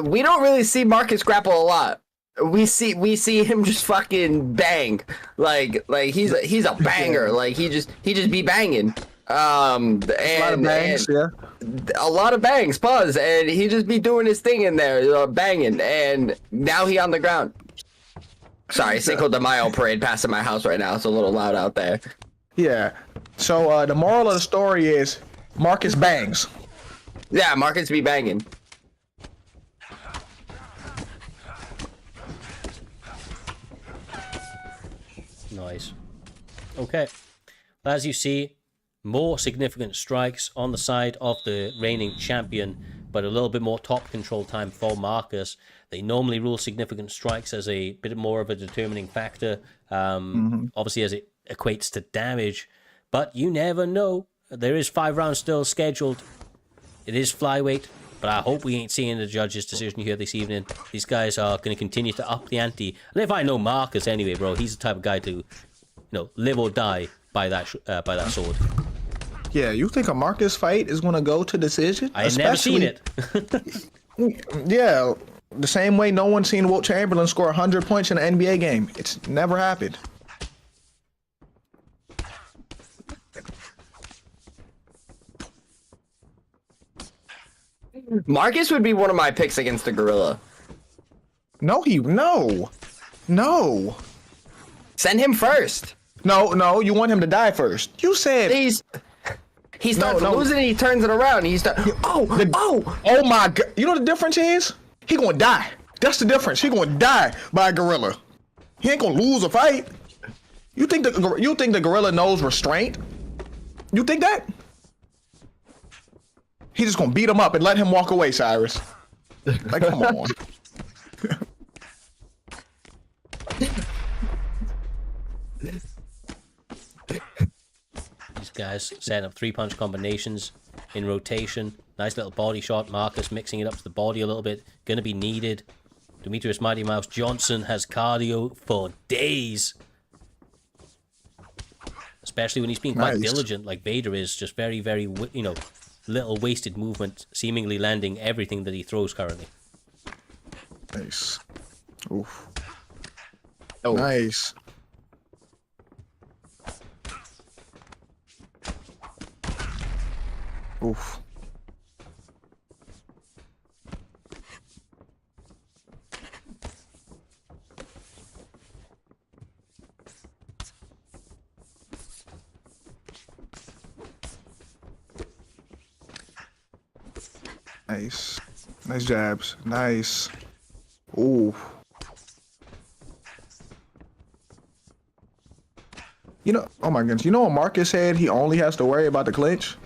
we don't really see Markuss grapple a lot. We see him just fucking bang, like he's a banger. Like he just be banging. And A lot of bangs, yeah. a lot of bangs. Pause, and he just be doing his thing in there, banging. And now he on the ground. Sorry, Cinco de Mayo parade passing my house right now. It's a little loud out there. Yeah. So the moral of the story is Markuss bangs. Yeah, Markuss be banging. Nice. Okay. As you see, more significant strikes on the side of the reigning champion, but a little bit more top control time for Markuss. They normally rule significant strikes as a bit more of a determining factor, obviously as it equates to damage, but you never know. There is 5 rounds still scheduled. It is flyweight, but I hope we ain't seeing the judge's decision here this evening. These guys are going to continue to up the ante. And if I know Markuss anyway, bro, he's the type of guy to, live or die by that sword. Yeah, you think a Markuss fight is going to go to decision? I have never seen it. Yeah, the same way no one's seen Wilt Chamberlain score 100 points in an NBA game. It's never happened. Markuss would be one of my picks against the Gorilla. No. Send him first. No, you want him to die first. You said He starts losing and he turns it around. And oh my God. You know what the difference is? He gonna die. That's the difference. He gonna die by a gorilla. He ain't gonna lose a fight. You think the gorilla knows restraint? You think that? He's just gonna beat him up and let him walk away, Cyrus. Like, come on. These guys setting up 3-punch combinations in rotation. Nice little body shot. Markuss mixing it up to the body a little bit. Going to be needed. Demetrius Mighty Mouse Johnson has cardio for days. Especially when he's being quite diligent, like Vader is. Just very, very, little wasted movement, seemingly landing everything that he throws currently. Nice. Oof. Oh. Nice. Oof. Nice. Nice jabs. Nice. Ooh. You know, oh my goodness. You know what Markuss said? He only has to worry about the clinch.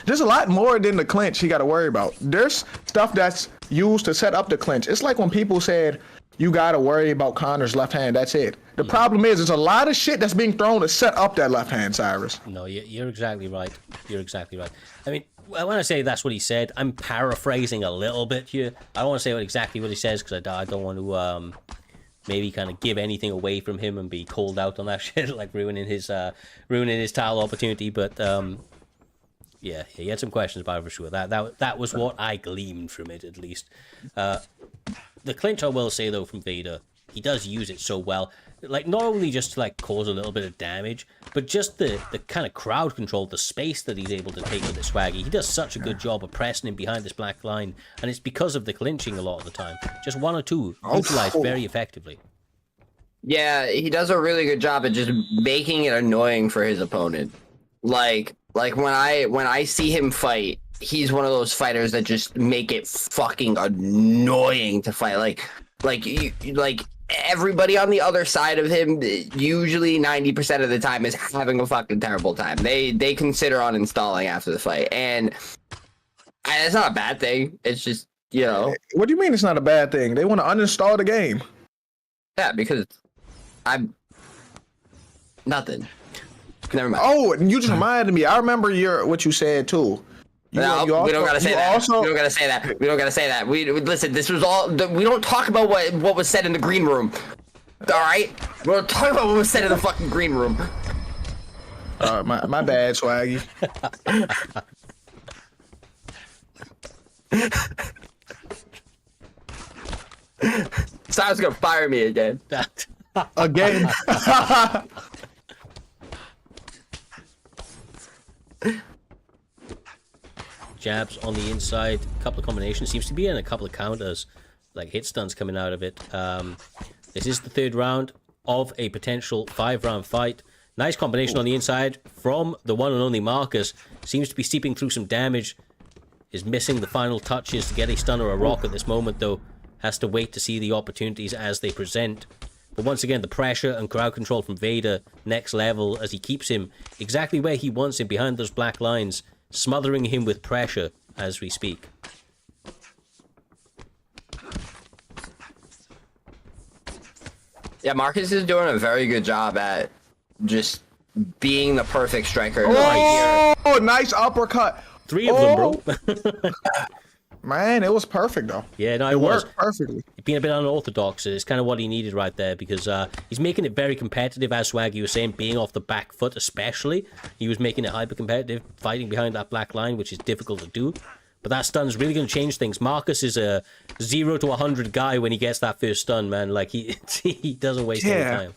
There's a lot more than the clinch he got to worry about. There's stuff that's used to set up the clinch. It's like when people said, you got to worry about Conor's left hand. That's it. The problem is, there's a lot of shit that's being thrown to set up that left hand, Cyrus. No, you're exactly right. You're exactly right. I mean, when I say that's what he said, I'm paraphrasing a little bit here. I don't want to say exactly what he says because I don't want to maybe kind of give anything away from him and be called out on that shit, like ruining his title opportunity. But yeah, he had some questions about it for sure. That was what I gleaned from it, at least. The clinch, I will say though, from Vader, he does use it so well. Like, not only just to like cause a little bit of damage, but just the kind of crowd control, the space that he's able to take with this swaggy. He does such a good job of pressing him behind this black line, and it's because of the clinching a lot of the time. Just one or two utilized very effectively. Yeah, he does a really good job at just making it annoying for his opponent. Like when I see him fight, he's one of those fighters that just make it fucking annoying to fight. Like everybody on the other side of him, usually 90% of the time, is having a fucking terrible time. They consider uninstalling after the fight, and it's not a bad thing. It's just, you know. What do you mean it's not a bad thing? They want to uninstall the game. Yeah, because I'm nothing. Never mind. Oh, and you just reminded me. I remember what you said too. We don't gotta say that. We don't gotta say that. We don't gotta say that. We listen. This was all. We don't talk about what was said in the green room. All right. We don't talk about what was said in the fucking green room. My bad, Swaggy. Simon's gonna fire me again. Again. Jabs on the inside, a couple of combinations. Seems to be in a couple of counters, like hit stuns coming out of it. This is the third round of a potential 5-round fight. Nice combination on the inside from the one and only Markuss. Seems to be seeping through some damage. Is missing the final touches to get a stun or a rock at this moment, though. Has to wait to see the opportunities as they present. But once again, the pressure and crowd control from Vader, next level, as he keeps him exactly where he wants him, behind those black lines, smothering him with pressure as we speak. Yeah, Markuss is doing a very good job at just being the perfect striker. Oh, nice uppercut. 3 of them, bro. Man, it was perfect though. Yeah, no, it worked perfectly. Being a bit unorthodox, it's kind of what he needed right there, because he's making it very competitive, as Swaggy was saying, being off the back foot especially. He was making it hyper-competitive, fighting behind that black line, which is difficult to do. But that stun's really going to change things. Markuss is a 0 to 100 guy when he gets that first stun, man. Like, he doesn't waste any time.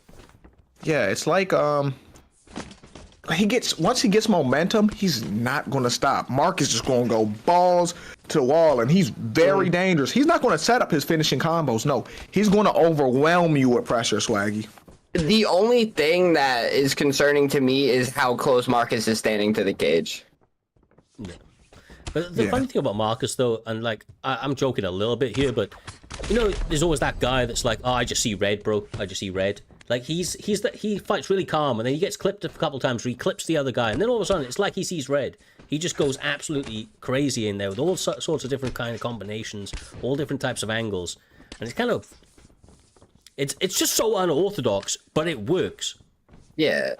Yeah, it's like, once he gets momentum, he's not going to stop. Markuss is just going to go balls to the wall, and he's very dangerous. He's not going to set up his finishing combos. No, he's going to overwhelm you with pressure, Swaggy. The only thing that is concerning to me is how close Markuss is standing to the cage. Yeah. But the funny thing about Markuss, though, and like, I'm joking a little bit here, but you know, there's always that guy that's like, oh, I just see red, bro. I just see red. Like, he fights really calm, and then he gets clipped a couple times where he clips the other guy, and then all of a sudden, it's like he sees red. He just goes absolutely crazy in there with all sorts of different kind of combinations, all different types of angles, and it's kind of, it's just so unorthodox, but it works. Yeah.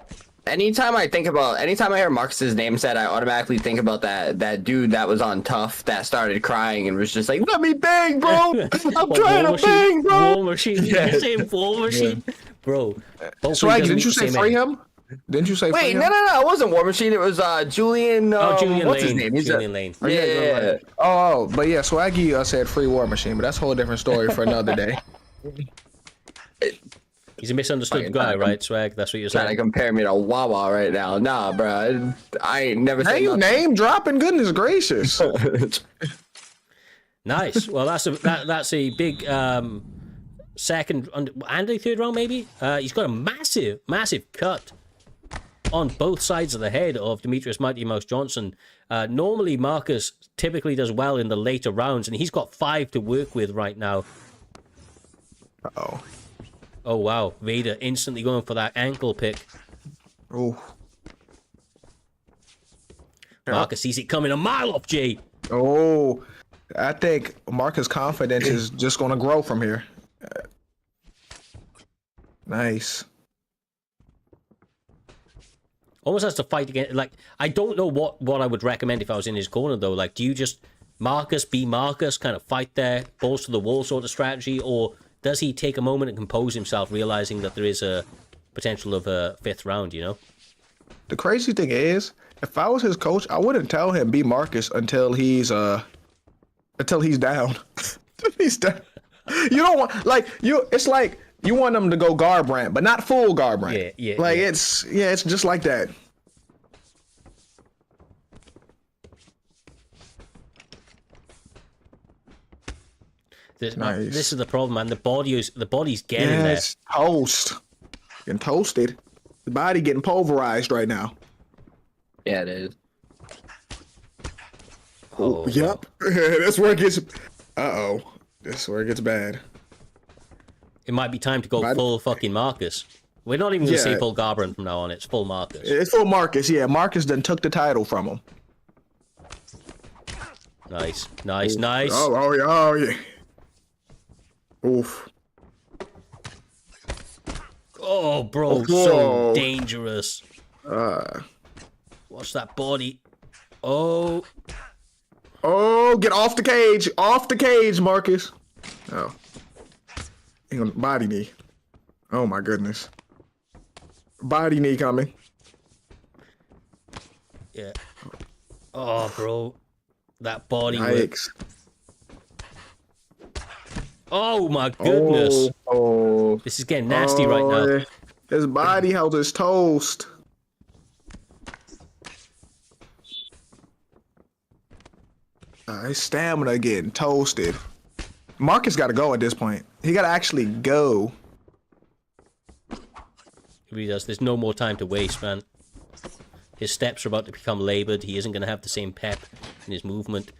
Anytime I hear Markuss's name said, I automatically think about that dude that was on Tough that started crying and was just like, let me bang, bro! I'm trying to bang, bro! War Machine. Yeah. You're saying War Machine? Yeah. Bro. Swaggy, didn't you say free him? Didn't you say free him? No, it wasn't War Machine. It was Julian. Julian what's Lane. his name? Julian Lane. Yeah. Oh, but yeah, Swaggy said free War Machine, but that's a whole different story for another day. He's a misunderstood guy, right, Swag? That's what you're Trying to saying. compare me to Wawa right now. Nah, bro. I ain't never Hey, said you nothing. name dropping? Goodness gracious. Nice. Well, that's a big second and a third round, maybe. He's got a massive cut on both sides of the head of Demetrius Mighty Mouse Johnson. Normally, Markuss typically does well in the later rounds, and he's got 5 to work with right now. Uh-oh. Oh, wow. Vader instantly going for that ankle pick. Oh. Markuss sees it coming a mile off, Jay. Oh. I think Markuss' confidence is just going to grow from here. Nice. Almost has to fight again. Like, I don't know what I would recommend if I was in his corner, though. Like, do you just Markuss be Markuss, kind of fight there, balls to the wall sort of strategy, or does he take a moment and compose himself, realizing that there is a potential of a 5th round, you know? The crazy thing is, if I was his coach, I wouldn't tell him be Markuss until he's down. Until he's down. You don't want it's like you want him to go Garbrandt, but not full Garbrandt. Yeah. It's just like that. Nice. This is the problem, man. The body's getting there. It's toast. Getting toasted. The body getting pulverized right now. Yeah, it is. Oh, Yep. That's where it gets. Uh-oh. That's where it gets bad. It might be time to go full fucking Markuss. We're not even going to say full Garbrandt from now on. It's full Markuss. It's full Markuss. Yeah, Markuss done took the title from him. Nice. Oh yeah. Oof. Oh, bro, so dangerous. Watch that body. Oh, get off the cage. Off the cage, Markuss. Oh. Hang on, body knee. Oh my goodness. Body knee coming. yeah. Oh, bro. That body Yikes. Oh, my goodness. Oh. This is getting nasty right now. His body held his toast. His stamina getting toasted. Markuss got to go at this point. He got to actually go. He really does. There's no more time to waste, man. His steps are about to become labored. He isn't going to have the same pep in his movement.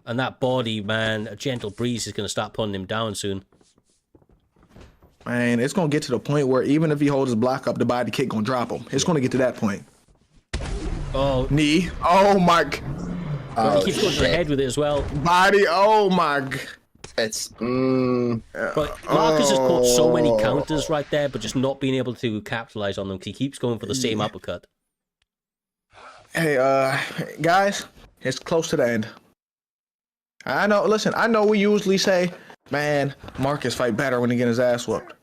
And that body, man, a gentle breeze is going to start pulling him down soon. Man, it's going to get to the point where even if he holds his block up, the body kick going to drop him. It's going to get to that point. Oh. Knee. Oh, my. He keeps going to the head with it as well. Body. Oh, my. It's. But Markuss has caught so many counters right there, but just not being able to capitalize on them because he keeps going for the same uppercut. Hey, guys, it's close to the end. I know, listen, I know we usually say, man, Markuss fight better when he get his ass whooped.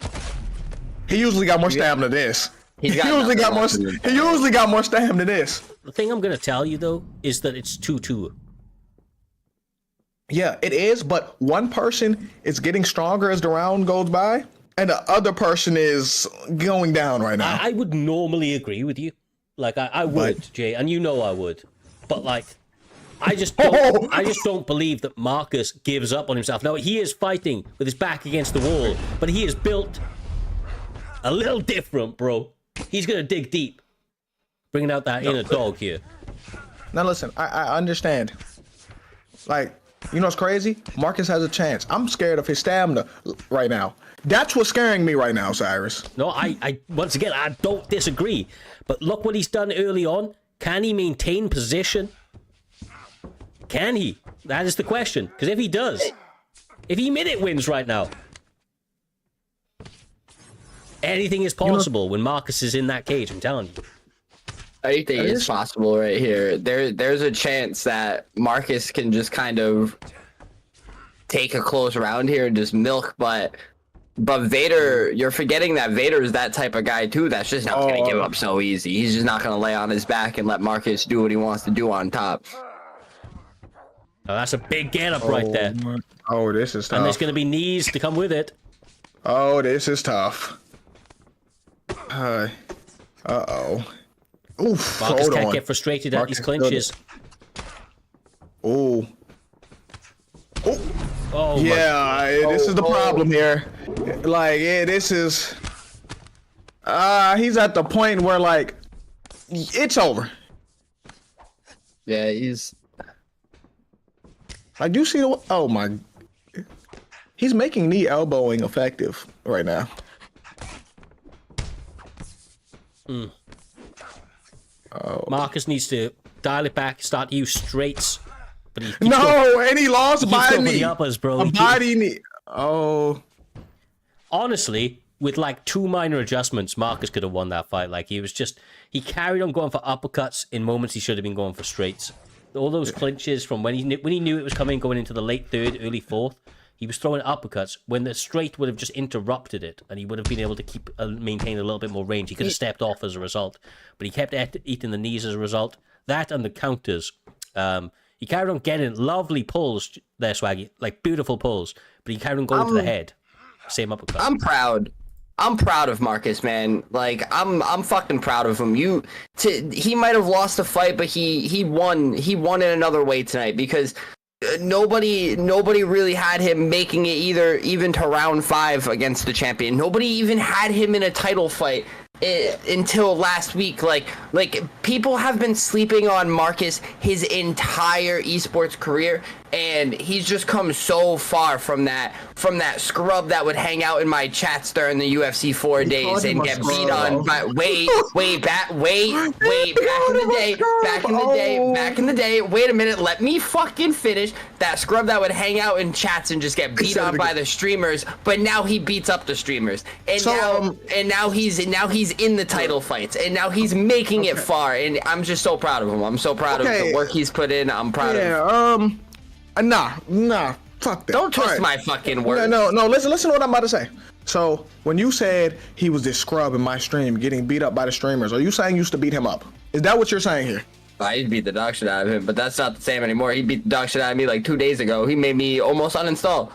He usually got more stamina than this. He usually got more stamina than this. The thing I'm going to tell you, though, is that it's 2-2. Yeah, it is, but one person is getting stronger as the round goes by, and the other person is going down right now. I would normally agree with you. Like, I would, Jay, and you know I would. But, like, I just don't believe that Markuss gives up on himself. Now, he is fighting with his back against the wall, but he is built a little different, bro. He's going to dig deep. Bringing out that inner dog here. Now, listen, I understand. Like, you know what's crazy? Markuss has a chance. I'm scared of his stamina right now. That's what's scaring me right now, Cyrus. No, I once again, I don't disagree. But look what he's done early on. Can he maintain position? Can he? That is the question. Because if he does, if he minute wins right now, anything is possible when Markuss is in that cage, I'm telling you. Anything is possible right here. There's a chance that Markuss can just kind of take a close round here and just milk, but Vader, you're forgetting that Vader is that type of guy too. That's just not gonna give up so easy. He's just not gonna lay on his back and let Markuss do what he wants to do on top. Oh, that's a big get up right there. Oh, this is tough. And there's gonna be knees to come with it. Oh, this is tough. Uh-oh. Oof, Markuss hold can't on. get frustrated at these clinches. Oh. Oh. Oh, Yeah, this is the problem here. Like, this is... he's at the point where, like, it's over. Yeah, he's... Like, do you see the... Oh, my... He's making knee elbowing effective right now. Markuss needs to dial it back, start to use straights. But he keeps And he lost keeps by a going for knee. the uppers, bro. A body knee. Oh. Honestly, with like 2 minor adjustments, Markuss could have won that fight. Like, he carried on going for uppercuts in moments he should have been going for straights. All those clinches from when he knew it was coming, going into the late third, early fourth, he was throwing uppercuts when the straight would have just interrupted it, and he would have been able to maintain a little bit more range. He could have stepped off as a result, but he kept eating the knees as a result. That and the counters. He carried on getting lovely pulls there, Swaggy, like beautiful pulls, but he carried on going to the head. Same uppercut. I'm proud. I'm proud of Markuss, man. Like, I'm fucking proud of him. He might have lost the fight, but he won. He won in another way tonight because nobody really had him making it even to round 5 against the champion. Nobody even had him in a title fight until last week. Like people have been sleeping on Markuss his entire esports career, and he's just come so far from that scrub that would hang out in my chats during the UFC 4 days and get beat on by back in the day. Wait a minute, let me fucking finish. That scrub that would hang out in chats and just get beat on by the streamers, but now he beats up the streamers, and now he's in the title fights, and now he's making it far, and I'm just so proud of him. I'm so proud of the work he's put in. I'm proud of him. Nah, fuck that. Don't twist my fucking words. No, listen to what I'm about to say. So, when you said he was this scrub in my stream getting beat up by the streamers, are you saying you used to beat him up? Is that what you're saying here? I beat the dog shit out of him, but that's not the same anymore. He beat the dog shit out of me like 2 days ago. He made me almost uninstall.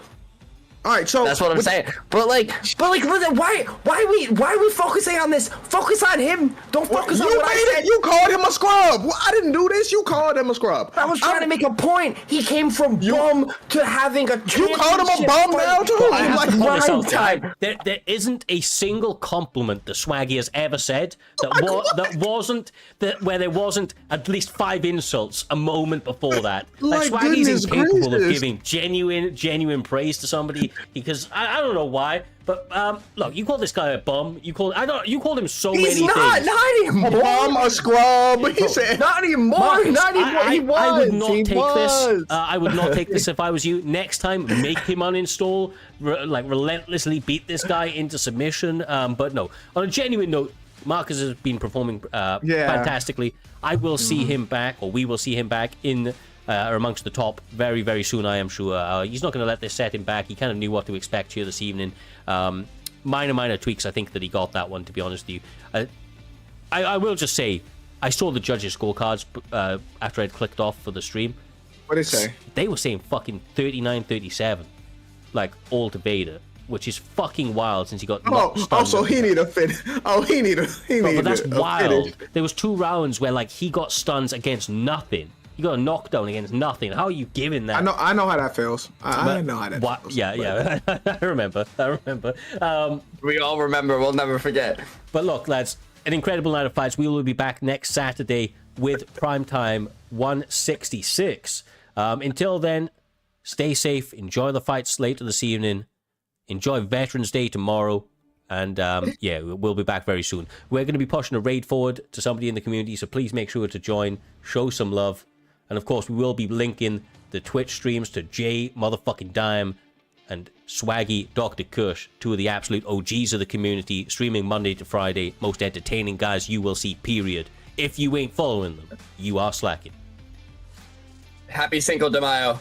All right, so that's what I'm saying. But like, listen, why are we focusing on this? Focus on him. Don't focus on what I said. You called him a scrub. I didn't do this. You called him a scrub. I was trying to make a point. He came from bum to having a championship. You called him a bum now too. Like time. There isn't a single compliment that Swaggy has ever said where there wasn't at least 5 insults a moment before that. Like Swaggy's incapable of giving genuine praise to somebody. Because I don't know why, but look, you call this guy a bum. You called him so many things. He's not anymore. A bum, a scrub. He said not anymore. Markuss, not anymore. He was. I would not take this. I would not take this if I was you. Next time, make him uninstall. Relentlessly beat this guy into submission. But no, on a genuine note, Markuss has been performing fantastically. I will see him back, or we will see him back in. Amongst the top very, very soon, I am sure. He's not going to let this set him back. He kind of knew what to expect here this evening. Minor tweaks, I think that he got that one, to be honest with you. I will just say, I saw the judges' scorecards after I'd clicked off for the stream. What did they say? They were saying fucking 39-37, like all to Vader, which is fucking wild since he got knocked stunned. So he need a finish. But that's wild. There was 2 rounds where like he got stuns against nothing. You got a knockdown against nothing. How are you giving that? I know how that feels. I know how that feels. Yeah. I remember. We all remember. We'll never forget. But look, lads, an incredible night of fights. We will be back next Saturday with Primetime 166. Until then, stay safe. Enjoy the fights later this evening. Enjoy Veterans Day tomorrow. And we'll be back very soon. We're going to be pushing a raid forward to somebody in the community, so please make sure to join, show some love. And of course, we will be linking the Twitch streams to Jay motherfucking Dime and Swaggy Dr. Kush, 2 of the absolute OGs of the community, streaming Monday to Friday. Most entertaining guys you will see, period. If you ain't following them, you are slacking. Happy Cinco de Mayo.